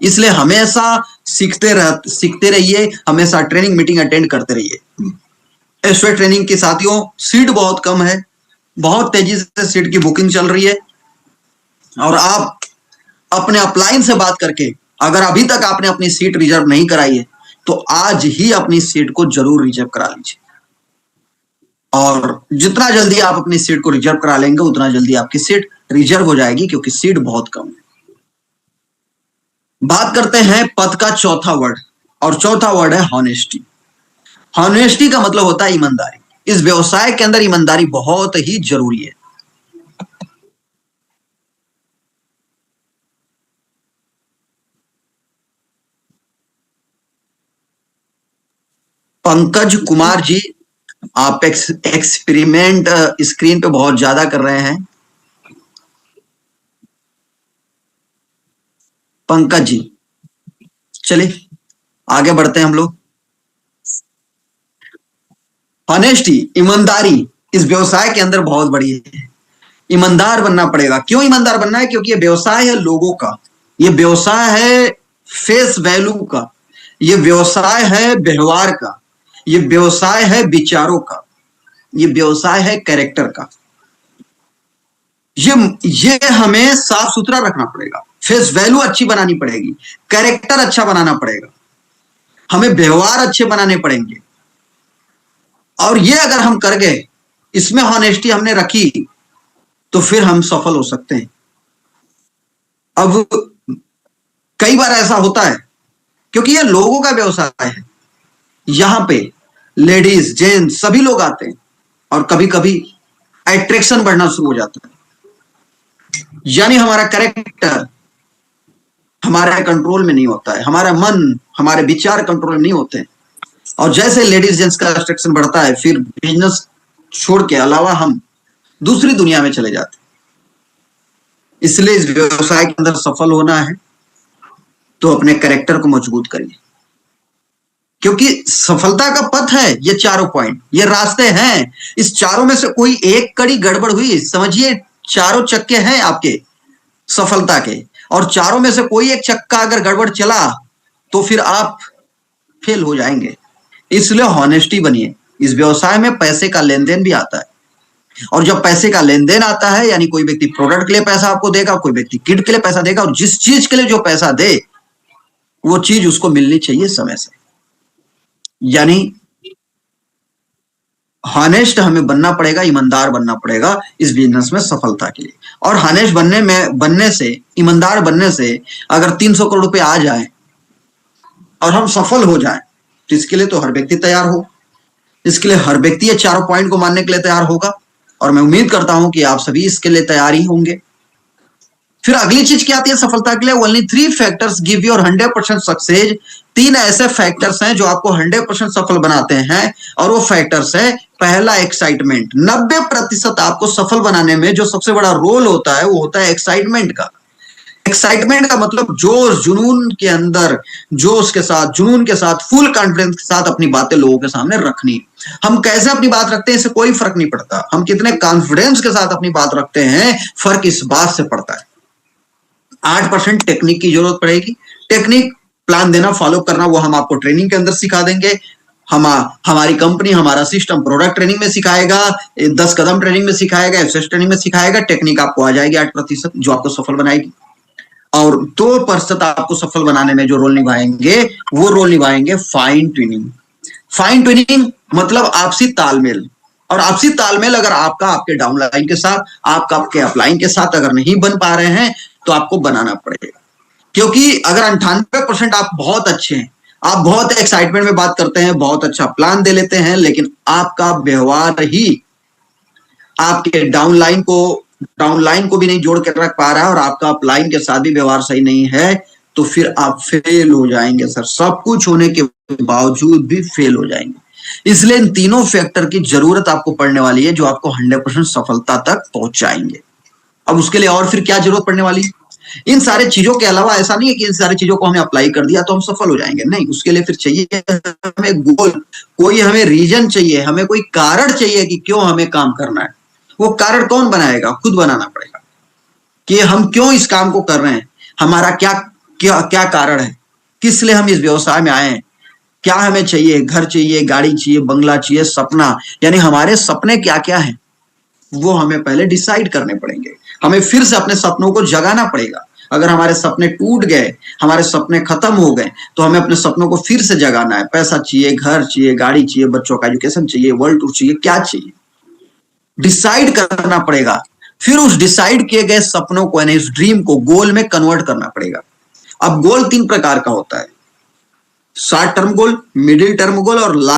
इसलिए हमेशा सीखते रहिए, हमेशा ट्रेनिंग मीटिंग अटेंड करते रहिए। एसओएस ट्रेनिंग के साथियों सीट बहुत कम है, बहुत तेजी से सीट की बुकिंग चल रही है, और आप अपने अपलाइन से बात करके अगर अभी तक आपने अपनी सीट रिजर्व नहीं कराई है तो आज ही अपनी सीट को जरूर रिजर्व करा लीजिए। और जितना जल्दी आप अपनी सीट को रिजर्व करा लेंगे उतना जल्दी आपकी सीट रिजर्व हो जाएगी, क्योंकि सीट बहुत कम है। बात करते हैं पद का चौथा वर्ड, और चौथा वर्ड है हॉनेस्टी। हॉनेस्टी का मतलब होता है ईमानदारी। इस व्यवसाय के अंदर ईमानदारी बहुत ही जरूरी है। पंकज कुमार जी, आप एक्सपेरिमेंट स्क्रीन पे बहुत ज्यादा कर रहे हैं। पंकज जी, चलिए आगे बढ़ते हैं हम लोग। ऑनेस्टी, ईमानदारी इस व्यवसाय के अंदर बहुत बड़ी है। ईमानदार बनना पड़ेगा। क्यों ईमानदार बनना है? क्योंकि ये व्यवसाय है लोगों का, ये व्यवसाय है फेस वैल्यू का, ये व्यवसाय है व्यवहार का, ये व्यवसाय है विचारों का, ये व्यवसाय है कैरेक्टर का। ये हमें साफ सुथरा रखना पड़ेगा, फेस वैल्यू अच्छी बनानी पड़ेगी, कैरेक्टर अच्छा बनाना पड़ेगा, हमें व्यवहार अच्छे बनाने पड़ेंगे। और ये अगर हम कर गए, इसमें हॉनेस्टी हमने रखी, तो फिर हम सफल हो सकते हैं। अब कई बार ऐसा होता है क्योंकि ये लोगों का व्यवसाय है, यहां पे लेडीज जेंट्स सभी लोग आते हैं, और कभी कभी अट्रैक्शन बढ़ना शुरू हो जाता है। यानी हमारा कैरेक्टर हमारे कंट्रोल में नहीं होता है, हमारा मन, हमारे विचार कंट्रोल में नहीं होते हैं। और जैसे लेडीज जेंट्स का अट्रैक्शन बढ़ता है, फिर बिजनेस छोड़ के अलावा हम दूसरी दुनिया में चले जाते हैं। इसलिए इस व्यवसाय के अंदर सफल होना है तो अपने कैरेक्टर को मजबूत करिए, क्योंकि सफलता का पथ है ये चारों पॉइंट, ये रास्ते हैं। इस चारों में से कोई एक कड़ी गड़बड़ हुई, समझिए चारों चक्के हैं आपके सफलता के, और चारों में से कोई एक चक्का अगर गड़बड़ चला तो फिर आप फेल हो जाएंगे। इसलिए हॉनेस्टी बनिए। इस व्यवसाय में पैसे का लेन देन भी आता है, और जब पैसे का लेन देन आता है, यानी कोई व्यक्ति प्रोडक्ट के लिए पैसा आपको देगा, कोई व्यक्ति किट के लिए पैसा देगा, और जिस चीज के लिए जो पैसा दे वो चीज उसको मिलनी चाहिए समय से। यानी हॉनेस्ट हमें बनना पड़ेगा, ईमानदार बनना पड़ेगा इस बिजनेस में सफलता के लिए। और हॉनेस्ट बनने से, ईमानदार बनने से अगर 300 करोड़ रुपए आ जाए और हम सफल हो जाए, तो इसके लिए तो हर व्यक्ति तैयार हो। इसके लिए हर व्यक्ति ये चारों पॉइंट को मानने के लिए तैयार होगा, और मैं उम्मीद करता हूं कि आप सभी इसके लिए तैयार ही होंगे। फिर अगली चीज क्या आती है सफलता के लिए? Only 3 factors give your 100% success. 3 ऐसे फैक्टर्स हैं जो आपको 100% सफल बनाते हैं, और वो फैक्टर्स है, पहला एक्साइटमेंट। 90% आपको सफल बनाने में जो सबसे बड़ा रोल होता है वो होता है एक्साइटमेंट का। एक्साइटमेंट का मतलब जोश जुनून के अंदर, जोश के साथ, जुनून के साथ, फुल कॉन्फिडेंस के साथ अपनी बातें लोगों के सामने रखनी। हम कैसे अपनी बात रखते हैं इससे कोई फर्क नहीं पड़ता, हम कितने कॉन्फिडेंस के साथ अपनी बात रखते हैं फर्क इस बात से पड़ता है। 8% टेक्निक की जरूरत पड़ेगी। टेक्निक, प्लान देना, फॉलो करना, वो हम आपको ट्रेनिंग के अंदर सिखा देंगे। हमारी कंपनी, हमारा सिस्टम प्रोडक्ट ट्रेनिंग में सिखाएगा, 10 कदम ट्रेनिंग में सिखाएगा, एफएस ट्रेनिंग में सिखाएगा। टेक्निक आपको आ जाएगी 8%, जो आपको सफल बनाएगी। और 2% आपको सफल बनाने में जो रोल निभाएंगे, वो रोल निभाएंगे फाइन ट्यूनिंग। फाइन ट्यूनिंग मतलब आपसी तालमेल। और आपसी तालमेल अगर आपका आपके डाउनलाइन के साथ, आपका आपके अपलाइन के साथ अगर नहीं बन पा रहे हैं तो आपको बनाना पड़ेगा। क्योंकि अगर 98% आप बहुत अच्छे हैं, आप बहुत एक्साइटमेंट में बात करते हैं, बहुत अच्छा प्लान दे लेते हैं, लेकिन आपका व्यवहार ही आपके डाउनलाइन को भी नहीं जोड़ कर रख पा रहा है और आपका अपलाइन के साथ भी व्यवहार सही नहीं है, तो फिर आप फेल हो जाएंगे सर। सब कुछ होने के बावजूद भी फेल हो जाएंगे। इसलिए इन तीनों फैक्टर की जरूरत आपको पड़ने वाली है, जो आपको 100% सफलता तक पहुंचाएंगे। अब उसके लिए और फिर क्या जरूरत पड़ने वाली है? इन सारे चीजों के अलावा ऐसा नहीं है कि इन सारी चीजों को हमने अप्लाई कर दिया तो हम सफल हो जाएंगे, नहीं। उसके लिए फिर चाहिए हमें गोल, कोई हमें रीजन चाहिए, हमें कोई कारण चाहिए कि क्यों हमें काम करना है। वो कारण कौन बनाएगा? खुद बनाना पड़ेगा कि हम क्यों इस काम को कर रहे हैं, हमारा क्या क्या क्या कारण है, किस लिए हम इस व्यवसाय में आए हैं, क्या हमें चाहिए, घर चाहिए, गाड़ी चाहिए, बंगला चाहिए, सपना, यानी हमारे सपने क्या क्या हैं, वो हमें पहले डिसाइड करने पड़ेंगे। हमें फिर से अपने सपनों को जगाना पड़ेगा। अगर हमारे सपने टूट गए, हमारे सपने खत्म हो गए, तो हमें अपने सपनों को फिर से जगाना है। पैसा चाहिए, घर चाहिए, गाड़ी चाहिए, बच्चों का एजुकेशन चाहिए, वर्ल्ड टूर चाहिए, क्या चाहिए, डिसाइड करना पड़ेगा। फिर उस डिसाइड किए गए सपनों को, यानी इस ड्रीम को गोल में कन्वर्ट करना पड़ेगा। अब गोल 3 प्रकार का होता है: short term goal, middle term goal और लॉन्ग।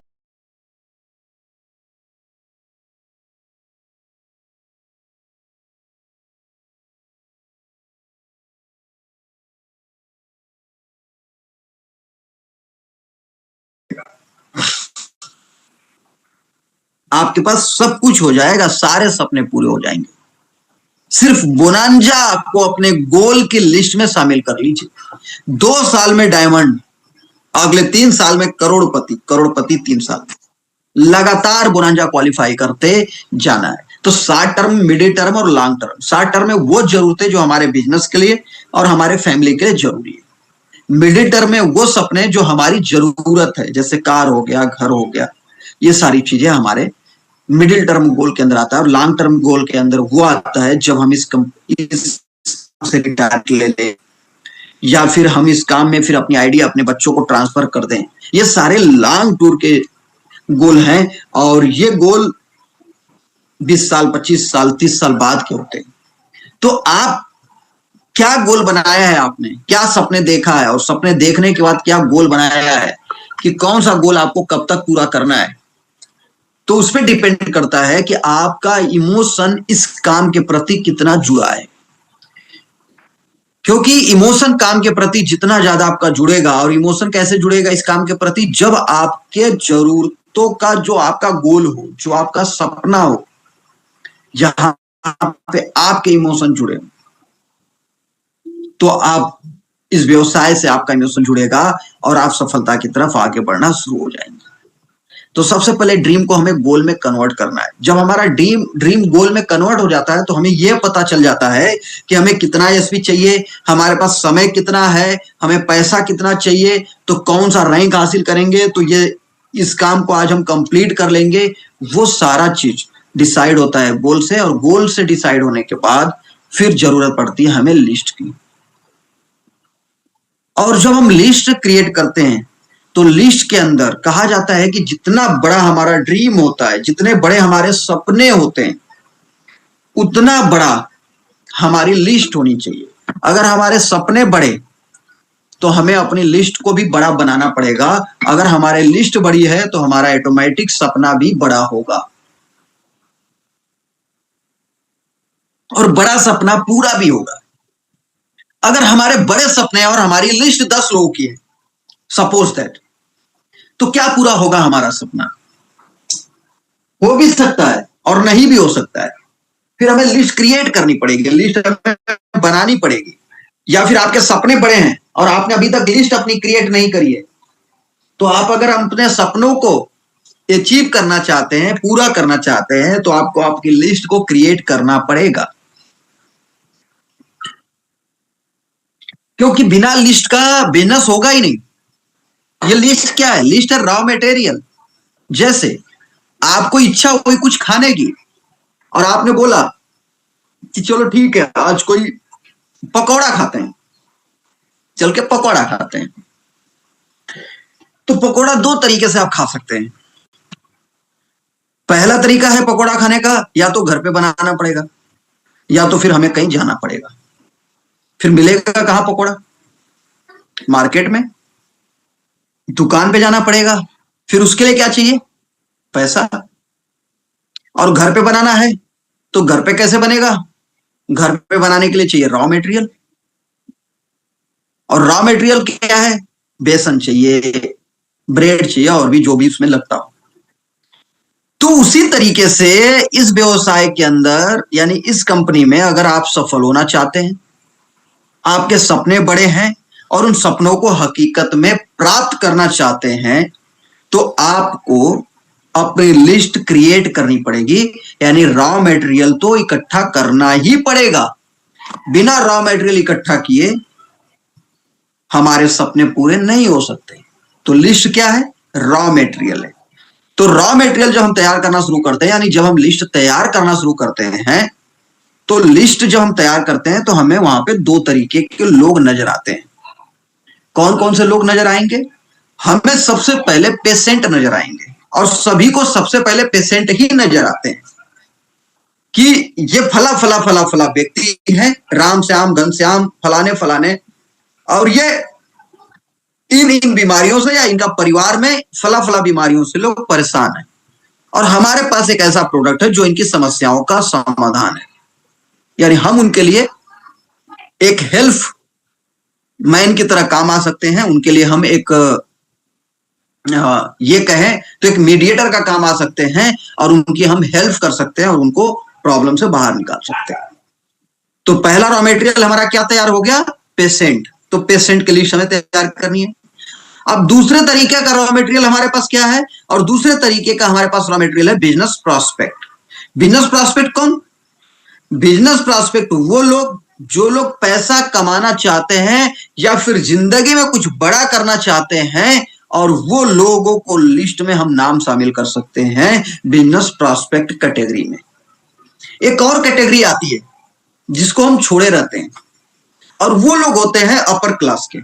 आपके पास सब कुछ हो जाएगा, सारे सपने पूरे हो जाएंगे। सिर्फ बोनांजा को अपने गोल की लिस्ट में शामिल कर लीजिए। 2 साल में डायमंड, अगले 3 साल में करोड़पति, करोड़पति 3 साल में, लगातार बोनांजा क्वालिफाई करते जाना है। तो शॉर्ट टर्म, मिडिल टर्म और लॉन्ग टर्म। शॉर्ट टर्म में वो जरूरतें जो हमारे बिजनेस के लिए और हमारे फैमिली के लिए जरूरी है। मिडिल टर्म में वो सपने जो हमारी जरूरत है, जैसे कार हो गया, घर हो गया, ये सारी चीजें हमारे मिडिल टर्म गोल के अंदर आता है। और लॉन्ग टर्म गोल के अंदर वो आता है जब हम इस से रिटायर ले लें, या फिर हम इस काम में फिर अपनी आइडिया अपने बच्चों को ट्रांसफर कर दें। ये सारे लॉन्ग टूर के गोल हैं, और ये गोल 20 साल, 25 साल, 30 साल बाद के होते हैं। तो आप क्या गोल बनाया है, आपने क्या सपने देखा है, और सपने देखने के बाद क्या गोल बनाया है कि कौन सा गोल आपको कब तक पूरा करना है, तो उस पर डिपेंड करता है कि आपका इमोशन इस काम के प्रति कितना जुड़ा है। क्योंकि इमोशन काम के प्रति जितना ज्यादा आपका जुड़ेगा, और इमोशन कैसे जुड़ेगा इस काम के प्रति, जब आपके जरूरतों का जो आपका गोल हो, जो आपका सपना हो, जहां पे आपके इमोशन जुड़े, तो आप इस व्यवसाय से आपका इमोशन जुड़ेगा और आप सफलता की तरफ आगे बढ़ना शुरू हो जाएंगे। तो सबसे पहले ड्रीम को हमें गोल में कन्वर्ट करना है। जब हमारा ड्रीम गोल में कन्वर्ट हो जाता है तो हमें यह पता चल जाता है कि हमें कितना एसपी चाहिए, हमारे पास समय कितना है, हमें पैसा कितना चाहिए, तो कौन सा रैंक हासिल करेंगे, तो ये इस काम को आज हम कंप्लीट कर लेंगे। वो सारा चीज डिसाइड होता है गोल से, और गोल से डिसाइड होने के बाद फिर जरूरत पड़ती है हमें लिस्ट की। और जब हम लिस्ट क्रिएट करते हैं तो लिस्ट के अंदर कहा जाता है कि जितना बड़ा हमारा ड्रीम होता है, जितने बड़े हमारे सपने होते हैं, उतना बड़ा हमारी लिस्ट होनी चाहिए। अगर हमारे सपने बड़े तो हमें अपनी लिस्ट को भी बड़ा बनाना पड़ेगा। अगर हमारी लिस्ट बड़ी है तो हमारा ऑटोमेटिक सपना भी बड़ा होगा, और बड़ा सपना पूरा भी होगा। अगर हमारे बड़े सपने और हमारी लिस्ट 10 लोगों की है, सपोज दैट, तो क्या पूरा होगा हमारा सपना? हो भी सकता है और नहीं भी हो सकता है। फिर हमें लिस्ट क्रिएट करनी पड़ेगी, लिस्ट हमें बनानी पड़ेगी। या फिर आपके सपने बड़े हैं और आपने अभी तक लिस्ट अपनी क्रिएट नहीं करी है, तो आप अगर अपने सपनों को अचीव करना चाहते हैं, पूरा करना चाहते हैं, तो आपको आपकी लिस्ट को क्रिएट करना पड़ेगा। क्योंकि बिना लिस्ट का बिजनेस होगा ही नहीं। ये लिस्ट क्या है? लिस्ट है रॉ मटेरियल। जैसे आपको इच्छा हुई कुछ खाने की और आपने बोला कि चलो ठीक है आज कोई पकौड़ा खाते हैं, चल के पकौड़ा खाते हैं। तो पकौड़ा दो तरीके से आप खा सकते हैं। पहला तरीका है पकौड़ा खाने का, या तो घर पे बनाना पड़ेगा या तो फिर हमें कहीं जाना पड़ेगा। फिर मिलेगा कहां पकौड़ा? मार्केट में, दुकान पे जाना पड़ेगा। फिर उसके लिए क्या चाहिए? पैसा। और घर पे बनाना है तो घर पे कैसे बनेगा? घर पे बनाने के लिए चाहिए रॉ मटेरियल। और रॉ मटेरियल क्या है? बेसन चाहिए, ब्रेड चाहिए और भी जो भी उसमें लगता हो। तो उसी तरीके से इस व्यवसाय के अंदर यानी इस कंपनी में अगर आप सफल होना चाहते हैं, आपके सपने बड़े हैं और उन सपनों को हकीकत में प्राप्त करना चाहते हैं, तो आपको अपनी लिस्ट क्रिएट करनी पड़ेगी। यानी रॉ मटेरियल तो इकट्ठा करना ही पड़ेगा। बिना रॉ मटेरियल इकट्ठा किए हमारे सपने पूरे नहीं हो सकते। तो लिस्ट क्या है? रॉ मटेरियल है। तो रॉ मटेरियल जब हम तैयार करना शुरू करते हैं, यानी जब हम लिस्ट तैयार करना शुरू करते हैं, तो लिस्ट जब हम तैयार करते हैं तो हमें वहां पे दो तरीके के लोग नजर आते हैं। कौन कौन से लोग नजर आएंगे? हमें सबसे पहले पेशेंट नजर आएंगे, और सभी को सबसे पहले पेशेंट ही नजर आते हैं कि ये फला फला फला फला व्यक्ति है, राम श्याम घनश्याम फलाने फलाने, और ये इन बीमारियों से या इनका परिवार में फला फला बीमारियों से लोग परेशान हैं, और हमारे पास एक ऐसा प्रोडक्ट है जो इनकी समस्याओं का समाधान है। यानी हम उनके लिए एक हेल्प मैन की तरह काम आ सकते हैं। उनके लिए हम एक ये कहें तो एक मीडिएटर का काम आ सकते हैं, और उनकी हम हेल्प कर सकते हैं और उनको प्रॉब्लम से बाहर निकाल सकते हैं। तो पहला रॉ मटेरियल हमारा क्या तैयार हो गया? पेशेंट। तो पेशेंट के लिए हमें तैयार करनी है। अब दूसरे तरीके का रॉ मटेरियल हमारे पास क्या है? और दूसरे तरीके का हमारे पास रॉ मटेरियल है बिजनेस प्रॉस्पेक्ट। बिजनेस प्रॉस्पेक्ट कौन? बिजनेस प्रॉस्पेक्ट वो लोग जो लोग पैसा कमाना चाहते हैं या फिर जिंदगी में कुछ बड़ा करना चाहते हैं, और वो लोगों को लिस्ट में हम नाम शामिल कर सकते हैं बिजनेस प्रॉस्पेक्ट कैटेगरी में। एक और कैटेगरी आती है जिसको हम छोड़े रहते हैं, और वो लोग होते हैं अपर क्लास के।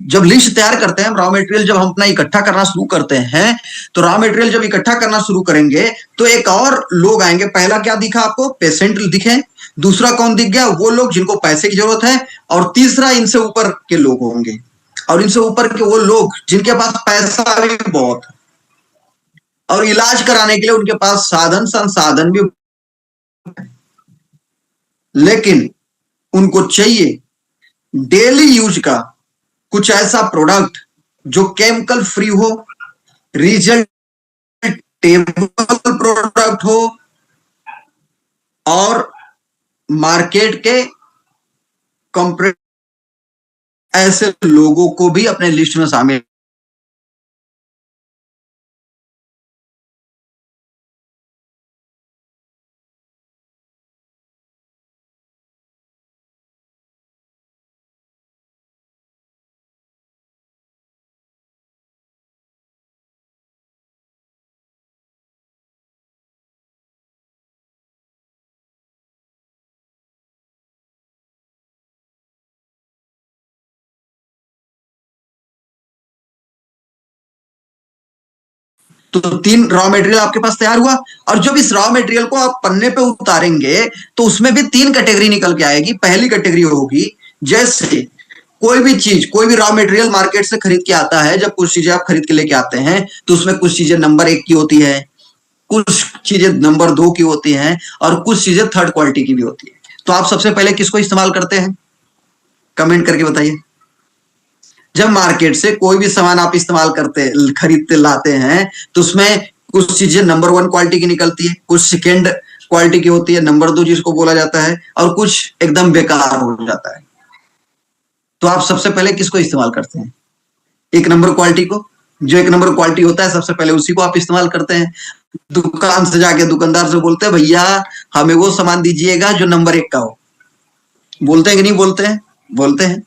जब लिस्ट तैयार करते हैं, रॉ मटेरियल जब हम अपना इकट्ठा करना शुरू करते हैं, तो रॉ मटेरियल जब इकट्ठा करना शुरू करेंगे तो एक और लोग आएंगे। पहला क्या दिखा आपको? पेशेंट दिखे। दूसरा कौन दिख गया? वो लोग जिनको पैसे की जरूरत है। और तीसरा इनसे ऊपर के लोग होंगे, और इनसे ऊपर के वो लोग जिनके पास पैसा भी बहुत है और इलाज कराने के लिए उनके पास साधन संसाधन भी, लेकिन उनको चाहिए डेली यूज का कुछ ऐसा प्रोडक्ट जो केमिकल फ्री हो, रिजल्ट टेबल प्रोडक्ट हो, और मार्केट के कंपनी ऐसे लोगों को भी अपने लिस्ट में शामिल। तो तीन रॉ मटेरियल आपके पास तैयार हुआ, और जब इस रॉ मटेरियल को आप पन्ने पे उतारेंगे तो उसमें भी तीन कैटेगरी निकल के आएगी। पहली कैटेगरी होगी, जैसे कोई भी चीज, कोई भी रॉ मटेरियल मार्केट से खरीद के आता है, जब कुछ चीजें आप खरीद के लेके आते हैं तो उसमें कुछ चीजें नंबर 1 की होती है, कुछ चीजें नंबर 2 की होती हैं, और कुछ चीजें थर्ड क्वालिटी की भी होती है। तो आप सबसे पहले किसको इस्तेमाल करते हैं? कमेंट करके बताइए। जब मार्केट से कोई भी सामान आप इस्तेमाल करते खरीदते लाते हैं तो उसमें कुछ चीजें नंबर 1 क्वालिटी की निकलती है, कुछ सेकेंड क्वालिटी की होती है, नंबर 2 जिसको बोला जाता है, और कुछ एकदम बेकार हो जाता है। तो आप सबसे पहले किसको इस्तेमाल करते हैं? एक नंबर क्वालिटी को। जो एक नंबर क्वालिटी होता है सबसे पहले उसी को आप इस्तेमाल करते हैं। दुकान से जाके दुकानदार से बोलते हैं भैया हमें वो सामान दीजिएगा जो नंबर 1 का हो। बोलते हैं कि नहीं बोलते हैं? बोलते हैं।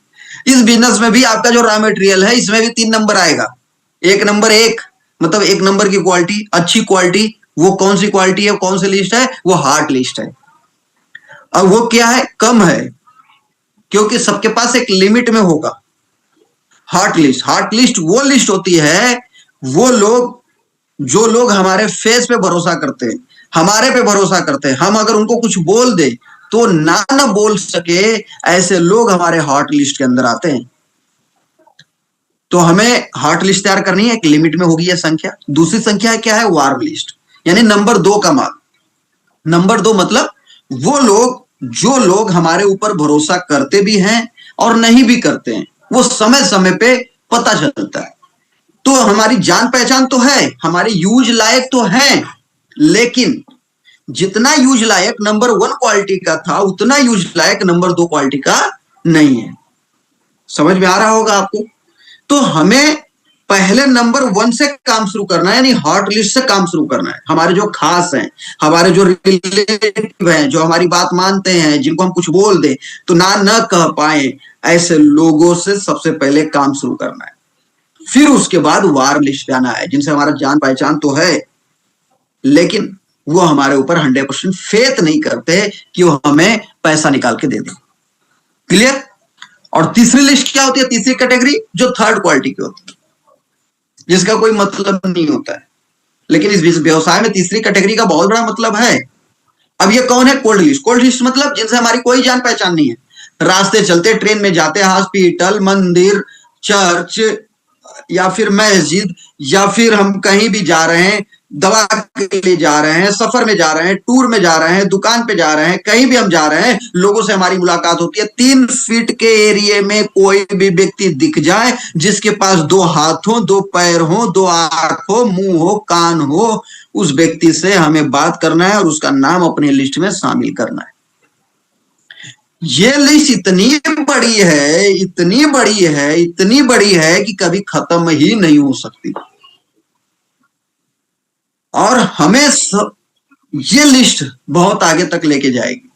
इस बिजनेस में भी आपका जो रॉ मटेरियल है इसमें भी 3 नंबर आएगा। एक नंबर 1 मतलब 1 नंबर की क्वालिटी, अच्छी क्वालिटी। वो कौन सी क्वालिटी है, कौन सी लिस्ट है? वो हार्ट लिस्ट है। अब वो क्या है? कम है, क्योंकि सबके पास एक लिमिट में होगा। हार्ट लिस्ट वो लिस्ट होती है, वो लोग जो लोग हमारे फेस पे भरोसा करते हैं, हमारे पे भरोसा करते हैं, हम अगर उनको कुछ बोल दे तो ना बोल सके, ऐसे लोग हमारे हॉट लिस्ट के अंदर आते हैं। तो हमें हॉट लिस्ट तैयार करनी है, एक लिमिट में होगी यह संख्या। दूसरी संख्या क्या है? वार्म लिस्ट, यानी नंबर 2 का माल। नंबर 2 मतलब वो लोग जो लोग हमारे ऊपर भरोसा करते भी हैं और नहीं भी करते हैं, वो समय समय पे पता चलता है। तो हमारी जान पहचान तो है, हमारे यूज लायक तो है, लेकिन जितना यूज लायक नंबर 1 क्वालिटी का था उतना यूज लायक नंबर 2 क्वालिटी का नहीं है। समझ में आ रहा होगा आपको? तो हमें पहले नंबर 1 से काम शुरू करना है, यानी हॉट लिस्ट से काम शुरू करना है। हमारे जो खास हैं, हमारे जो रिलेटिव हैं, जो हमारी बात मानते हैं, जिनको हम कुछ बोल दे तो ना कह पाए, ऐसे लोगों से सबसे पहले काम शुरू करना है। फिर उसके बाद वार्म लिस्ट पे आना है, जिनसे हमारा जान पहचान तो है लेकिन वो हमारे ऊपर 100% फेथ नहीं करते कि वो हमें पैसा निकाल के दे दें। क्लियर? और तीसरी लिस्ट क्या होती है? तीसरी कैटेगरी जो थर्ड क्वालिटी की होती है, जिसका कोई मतलब नहीं होता है, लेकिन इस व्यवसाय में तीसरी कैटेगरी का बहुत बड़ा मतलब है। अब ये कौन है? Cold list. कोल्ड लिस्ट मतलब जिनसे हमारी कोई जान पहचान नहीं है, रास्ते चलते, ट्रेन में जाते, हॉस्पिटल, मंदिर, चर्च या फिर मस्जिद, या फिर हम कहीं भी जा रहे हैं, दवा के लिए जा रहे हैं, सफर में जा रहे हैं, टूर में जा रहे हैं, दुकान पे जा रहे हैं, कहीं भी हम जा रहे हैं, लोगों से हमारी मुलाकात होती है। 3 फीट के एरिया में कोई भी व्यक्ति दिख जाए जिसके पास 2 हाथ हो, 2 पैर हो, 2 आंख हो, मुंह हो, कान हो, उस व्यक्ति से हमें बात करना है और उसका नाम अपने लिस्ट में शामिल करना है। ये लिस्ट इतनी बड़ी है, इतनी बड़ी है, इतनी बड़ी है कि कभी खत्म ही नहीं हो सकती। और हमें ये लिस्ट बहुत आगे तक लेके जाएगी।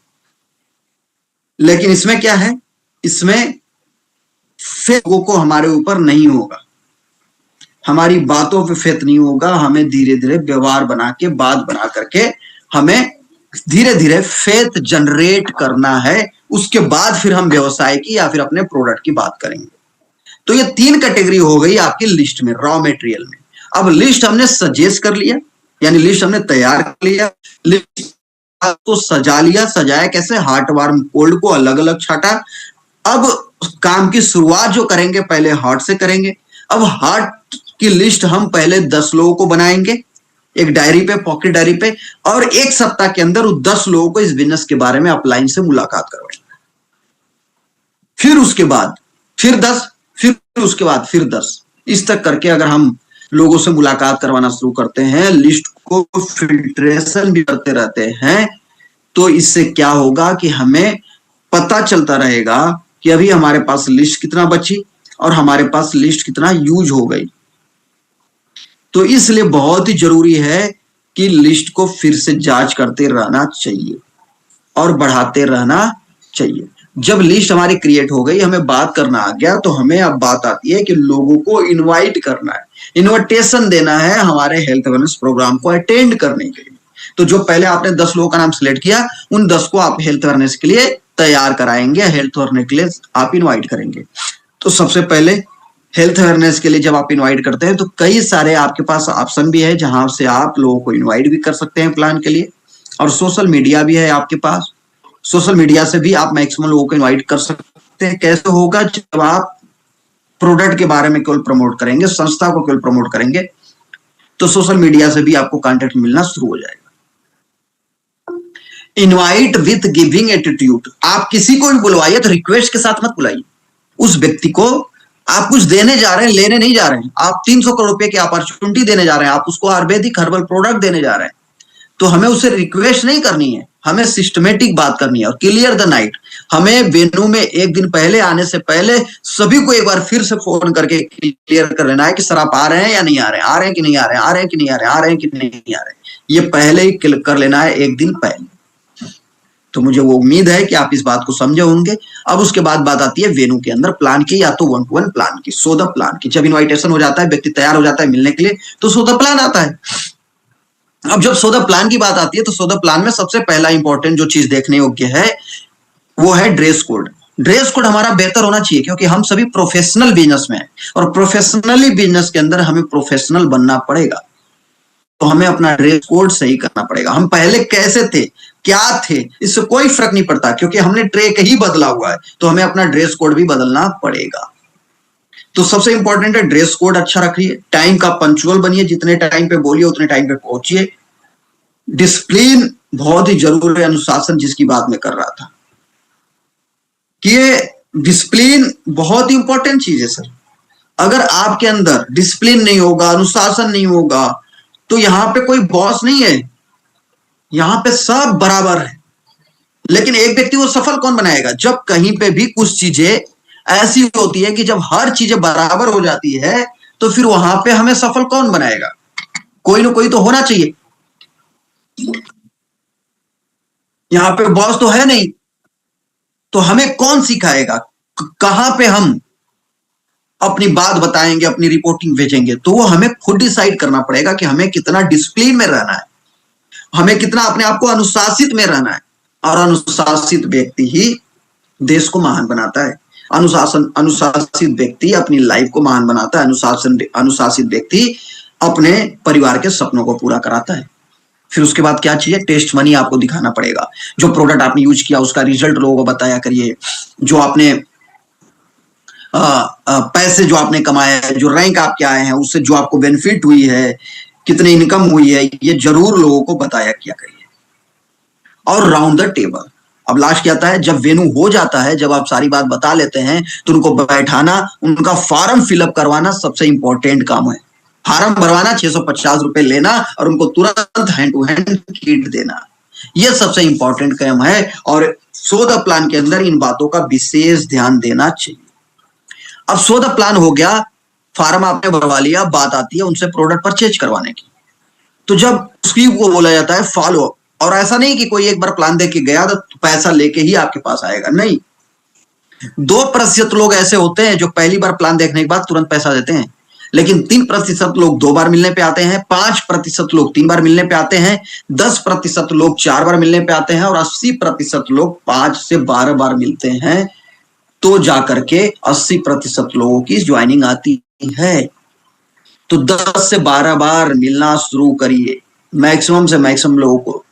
लेकिन इसमें क्या है? इसमें फेथ लोगों को हमारे ऊपर नहीं होगा, हमारी बातों पे फेथ नहीं होगा। हमें धीरे धीरे व्यवहार बना के, बात बना करके हमें धीरे धीरे फेथ जनरेट करना है। उसके बाद फिर हम व्यवसाय की या फिर अपने प्रोडक्ट की बात करेंगे। तो ये 3 कैटेगरी हो गई आपकी लिस्ट में, रॉ मटेरियल में। अब लिस्ट हमने सजेस्ट कर लिया, यानी लिस्ट हमने तैयार कर लिया, लिस्ट को सजा लिया। सजाया कैसे? हार्ट, वार्म, कोल्ड को अलग अलग छाटा। अब काम की शुरुआत जो करेंगे पहले हार्ट से करेंगे। अब हार्ट की लिस्ट हम पहले 10 लोगों को बनाएंगे एक डायरी पे, पॉकेट डायरी पे, और 1 सप्ताह के अंदर उस 10 लोगों को इस बिजनेस के बारे में अपलाइन से मुलाकात करवाएंगे। फिर उसके बाद फिर 10, फिर उसके बाद फिर 10, इस तक करके अगर हम लोगों से मुलाकात करवाना शुरू करते हैं, लिस्ट को फिल्ट्रेशन भी करते रहते हैं, तो इससे क्या होगा कि हमें पता चलता रहेगा कि अभी हमारे पास लिस्ट कितना बची और हमारे पास लिस्ट कितना यूज हो गई। तो इसलिए बहुत ही जरूरी है कि लिस्ट को फिर से जांच करते रहना चाहिए और बढ़ाते रहना चाहिए। जब लिस्ट हमारी क्रिएट हो गई, हमें बात करना आ गया, तो हमें अब बात आती है कि लोगों को इनवाइट करना है, इनविटेशन देना है हमारे हेल्थ अवेयरनेस प्रोग्राम को अटेंड करने के लिए। तो जो पहले आपने 10 लोगों का नाम सिलेक्ट किया, उन 10 को आप हेल्थ अवेयरनेस के लिए तैयार कराएंगे, हेल्थ अवेयरनेस के लिए आप इन्वाइट करेंगे। तो सबसे पहले हेल्थ अवेयरनेस के लिए जब आप इन्वाइट करते हैं तो कई सारे आपके पास ऑप्शन भी है जहां से आप लोगों को इन्वाइट भी कर सकते हैं प्लान के लिए, और सोशल मीडिया भी है आपके पास। सोशल मीडिया से भी आप मैक्सिमम लोगों को इन्वाइट कर सकते हैं। कैसे होगा? जब आप प्रोडक्ट के बारे में केवल प्रमोट करेंगे, संस्था को केवल प्रमोट करेंगे, तो सोशल मीडिया से भी आपको कांटेक्ट मिलना शुरू हो जाएगा। Invite with giving attitude. आप किसी को भी बुलवाइए तो रिक्वेस्ट के साथ मत बुलाइए। उस व्यक्ति को आप कुछ देने जा रहे हैं, लेने नहीं जा रहे हैं। आप 300 करोड़ रुपए की अपॉर्चुनिटी देने जा रहे हैं, आप उसको आयुर्वेदिक हर्बल प्रोडक्ट देने जा रहे हैं, तो हमें उससे रिक्वेस्ट नहीं करनी है, हमें सिस्टमेटिक बात करनी है और क्लियर द नाइट। हमें वेन्यू में एक दिन पहले आने से पहले सभी को एक बार फिर से फोन करके क्लियर कर लेना है कि सर आप आ रहे हैं या नहीं आ रहे हैं, आ रहे हैं कि नहीं आ रहे हैं, आ रहे हैं कि नहीं आ रहे हैं, आ रहे हैं कि नहीं आ रहे हैं। ये पहले ही क्लिक कर लेना है एक दिन पहले। तो मुझे वो उम्मीद है कि आप इस बात को समझे होंगे। अब उसके बाद बात आती है वेन्यू के अंदर प्लान की, या तो 1-to-1 प्लान की, सो द प्लान की। जब इन्वाइटेशन हो जाता है, व्यक्ति तैयार हो जाता है मिलने के लिए, तो सो द प्लान आता है। अब जब सो द प्लान की बात आती है तो सो द प्लान में सबसे पहला इंपॉर्टेंट जो चीज देखने योग्य है वो है ड्रेस कोड। ड्रेस कोड हमारा बेहतर होना चाहिए क्योंकि हम सभी प्रोफेशनल बिजनेस में हैं और प्रोफेशनली बिजनेस के अंदर हमें प्रोफेशनल बनना पड़ेगा। तो हमें अपना ड्रेस कोड सही करना पड़ेगा। हम पहले कैसे थे, क्या थे, इससे कोई फर्क नहीं पड़ता क्योंकि हमने ट्रैक ही बदला हुआ है, तो हमें अपना ड्रेस कोड भी बदलना पड़ेगा। तो सबसे इंपॉर्टेंट है ड्रेस कोड अच्छा रखिए, टाइम का पंक्चुअल बनिए, जितने टाइम पे बोलिए उतने टाइम पे पहुंचिए। डिसिप्लिन बहुत ही जरूरी है, अनुशासन जिसकी बात मैं कर रहा था कि ये डिसिप्लिन बहुत ही इंपॉर्टेंट चीज है सर। अगर आपके अंदर डिसिप्लिन नहीं होगा, अनुशासन नहीं होगा, तो यहां पे कोई बॉस नहीं है, यहां पे सब बराबर है। लेकिन एक व्यक्ति को सफल कौन बनाएगा? जब कहीं पे भी कुछ चीजें ऐसी होती है कि जब हर चीजें बराबर हो जाती है तो फिर वहां पे हमें सफल कौन बनाएगा? कोई ना कोई तो होना चाहिए। यहां पे बॉस तो है नहीं, तो हमें कौन सिखाएगा? कहां पे हम अपनी बात बताएंगे, अपनी रिपोर्टिंग भेजेंगे? तो वो हमें खुद डिसाइड करना पड़ेगा कि हमें कितना डिसिप्लिन में रहना है, हमें कितना अपने आप को अनुशासित में रहना है। और अनुशासित व्यक्ति ही देश को महान बनाता है। अनुशासित व्यक्ति अपनी लाइफ को महान बनाता है। अनुशासित व्यक्ति अपने परिवार के सपनों को पूरा कराता है। फिर उसके बाद क्या चाहिए? टेस्ट मनी आपको दिखाना पड़ेगा। जो प्रोडक्ट आपने यूज किया उसका रिजल्ट लोगों को बताया करिए। जो आपने पैसे जो आपने कमाए हैं, जो रैंक आपके आए हैं, उससे जो आपको बेनिफिट हुई है, कितनी इनकम हुई है, ये जरूर लोगों को बताया किया करिए। और राउंड द टेबल। अब लास्ट क्या आता है? जब वेन्यू हो जाता है, जब आप सारी बात बता लेते हैं, तो उनको बैठाना, उनका फॉर्म फिलअप करवाना सबसे इंपॉर्टेंट काम है। फॉर्म भरवाना, 650 रुपए लेना और उनको तुरंत हैंड टू हैंड किट देना, यह सबसे इंपॉर्टेंट काम है। और सो द प्लान के अंदर इन बातों का विशेष ध्यान देना चाहिए। अब सो द प्लान हो गया, फॉर्म आपने भरवा लिया, बात आती है उनसे प्रोडक्ट परचेज करवाने की। तो जब उसकी को बोला जाता है फॉलो, और ऐसा नहीं कि कोई एक बार प्लान दे के गया तो पैसा लेके ही आपके पास आएगा, नहीं। 2% लोग ऐसे होते हैं जो पहली बार प्लान देखने के बाद तुरंत पैसा देते हैं, लेकिन 3% लोग 2 बार मिलने पे आते हैं, 5% लोग 3 बार मिलने पे आते हैं, 10% लोग 4 बार मिलने पे आते हैं और 80% लोग 5 से 12 बार मिलते हैं। तो जाकर के 80% लोगों की ज्वाइनिंग आती है। तो 10 से 12 बार मिलना शुरू करिए, मैक्सिमम से मैक्सिमम लोगों को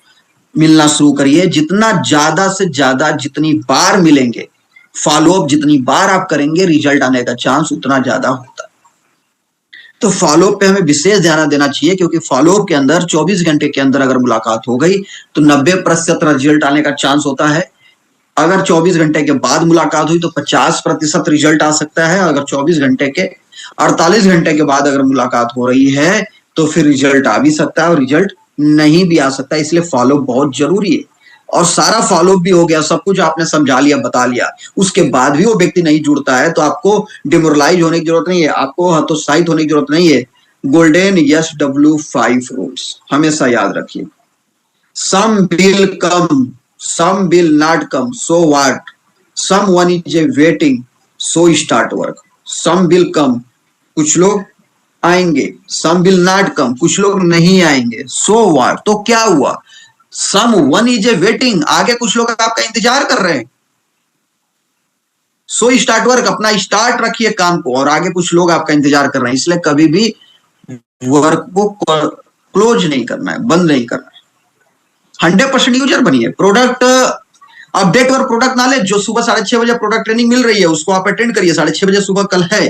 मिलना शुरू करिए। जितना ज्यादा से ज्यादा जितनी बार मिलेंगे, फॉलोअप जितनी बार आप करेंगे, रिजल्ट आने का चांस उतना ज्यादा होता है। तो फॉलोअप पे हमें विशेष ध्यान देना चाहिए क्योंकि फॉलोअप के अंदर 24 घंटे के अंदर अगर मुलाकात हो गई तो 90% रिजल्ट आने का चांस होता है। अगर 24 घंटे के बाद मुलाकात हुई तो 50% रिजल्ट आ सकता है। अगर 24 घंटे के 48 घंटे के बाद अगर मुलाकात हो रही है तो फिर रिजल्ट आ भी सकता है और रिजल्ट नहीं भी आ सकता है। इसलिए फॉलो बहुत जरूरी है। और सारा फॉलो भी हो गया, सब कुछ आपने समझा लिया, बता लिया, उसके बाद भी वो व्यक्ति नहीं जुड़ता है तो आपको डिमोरलाइज होने की जरूरत नहीं है, आपको हतोत्साहित होने की जरूरत नहीं है। गोल्डन SW5 रूल्स हमेशा याद रखिए। Some will come, some will not come, so what? Someone is waiting, so start work. Some will come, कुछ लोग आएंगे, some will not come, कुछ लोग नहीं आएंगे, so what? तो क्या हुआ? Someone is waiting, आगे कुछ लोग आपका इंतजार कर रहे हैं। So start work, अपना स्टार्ट रखिए काम को, और आगे कुछ लोग आपका इंतजार कर रहे हैं। इसलिए कभी भी वर्क को क्लोज नहीं करना है, बंद नहीं करना है। 100% यूजर बनिए। प्रोडक्ट अपडेट और प्रोडक्ट नॉलेज, जो सुबह 6:30 बजे प्रोडक्ट ट्रेनिंग मिल रही है उसको आप अटेंड करिए। 6:30 बजे सुबह कल है,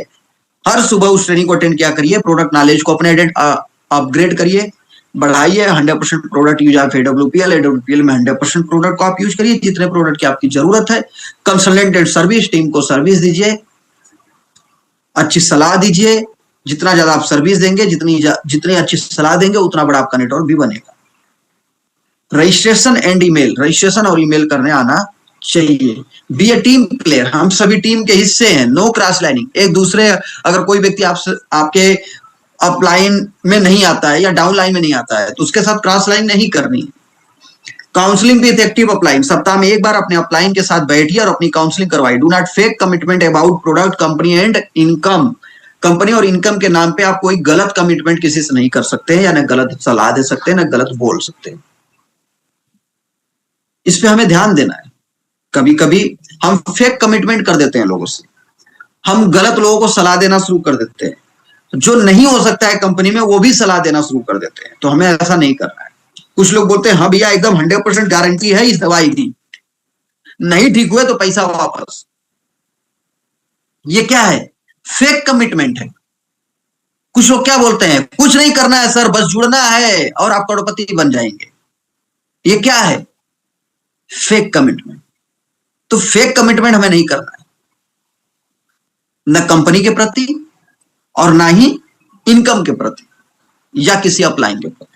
हर सुबह उस ट्रेनिंग को अटेंड किया करिए। प्रोडक्ट नॉलेज को अपने अपग्रेड करिए, बढ़ाइए। 100% प्रोडक्ट यूज आप AWPL में 100% प्रोडक्ट को आप यूज करिए जितने प्रोडक्ट की आपकी जरूरत है। कंसल्टेंट एंड सर्विस, टीम को सर्विस दीजिए, अच्छी सलाह दीजिए। जितना ज्यादा आप सर्विस देंगे, जितनी अच्छी सलाह देंगे, उतना बड़ा आपका नेटवर्क भी बनेगा। रजिस्ट्रेशन एंड ईमेल, रजिस्ट्रेशन और ईमेल करने आना चाहिए। बी ए टीम प्लेयर, हम सभी टीम के हिस्से हैं। नो क्रॉस लाइनिंग, एक दूसरे, अगर कोई व्यक्ति आपसे आपके अपलाइन में नहीं आता है या डाउन लाइन में नहीं आता है तो उसके साथ क्रॉस लाइन नहीं करनी। काउंसलिंग विद एक्टिव अपलाइन, सप्ताह में एक बार अपने अपलाइन के साथ बैठिए और अपनी काउंसलिंग करवाइए। Do not fake commitment about product, company and income, company और इनकम के नाम पे आप कोई गलत कमिटमेंट किसी से नहीं कर सकते हैं, या न गलत सलाह दे सकते हैं, न गलत बोल सकते हैं। इस पे हमें ध्यान देना है। कभी कभी हम फेक कमिटमेंट कर देते हैं लोगों से, हम गलत लोगों को सलाह देना शुरू कर देते हैं, जो नहीं हो सकता है कंपनी में वो भी सलाह देना शुरू कर देते हैं। तो हमें ऐसा नहीं करना है। कुछ लोग बोलते हैं हाँ भैया एकदम 100% गारंटी है इस दवाई की, नहीं ठीक हुए तो पैसा वापस। ये क्या है? फेक कमिटमेंट है। कुछ लोग क्या बोलते हैं, कुछ नहीं करना है सर, बस जुड़ना है और आप करोड़पति बन जाएंगे। ये क्या है? Fake commitment. तो फेक कमिटमेंट हमें नहीं करना है, न कंपनी के प्रति और ना ही इनकम के प्रति या किसी अपलाइन के प्रति।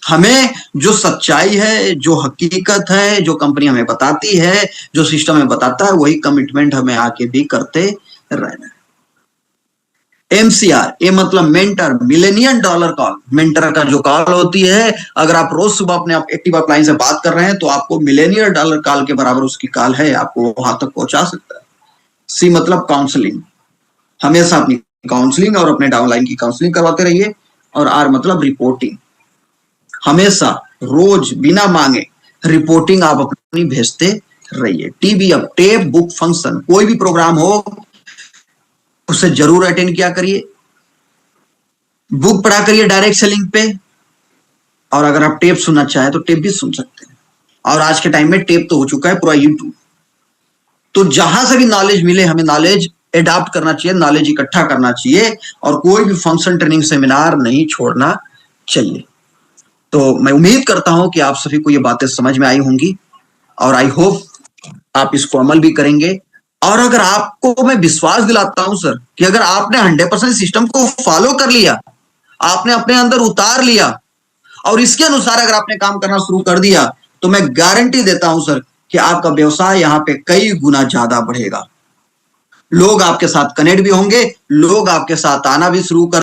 हमें जो सच्चाई है, जो हकीकत है, जो कंपनी हमें बताती है, जो सिस्टम हमें बताता है, वही कमिटमेंट हमें आके भी करते रहना है। एमसीआर, ये मतलब mentor, millennium dollar call. Mentor का जो कॉल होती है, अगर आप रोज सुबह अपने एक्टिव अपलाइन से बात कर रहे हैं तो आपको मिलेनियम डॉलर कॉल के बराबर उसकी कॉल है, आपको वहां तक पहुंचा सकता है। सी मतलब काउंसलिंग, हमेशा अपनी काउंसलिंग और अपने डाउनलाइन की काउंसलिंग करवाते रहिए। और आर मतलब रिपोर्टिंग, हमेशा रोज बिना मांगे रिपोर्टिंग आप अपनी भेजते रहिए। टीबी अब टेप बुक फंक्शन, कोई भी प्रोग्राम हो उसे जरूर अटेंड किया करिए, बुक पढ़ा करिए डायरेक्ट सेलिंग पे। और अगर आप टेप सुनना चाहें तो टेप भी सुन सकते हैं। और आज के टाइम में टेप तो हो चुका है पूरा यूट्यूब। तो जहां से भी नॉलेज मिले हमें नॉलेज एडॉप्ट करना चाहिए, नॉलेज इकट्ठा करना चाहिए और कोई भी फंक्शन, ट्रेनिंग, सेमिनार नहीं छोड़ना चाहिए। तो मैं उम्मीद करता हूं कि आप सभी को ये बातें समझ में आई होंगी और आई होप आप इसको अमल भी करेंगे। और अगर आपको मैं विश्वास दिलाता हूं सर कि अगर आपने 100% सिस्टम को फॉलो कर लिया, आपने अपने अंदर उतार लिया और इसके अनुसार अगर आपने काम करना शुरू कर दिया, तो मैं गारंटी देता हूं सर कि आपका व्यवसाय यहां पे कई गुना ज्यादा बढ़ेगा। लोग आपके साथ कनेक्ट भी होंगे, लोग आपके साथ आना भी शुरू कर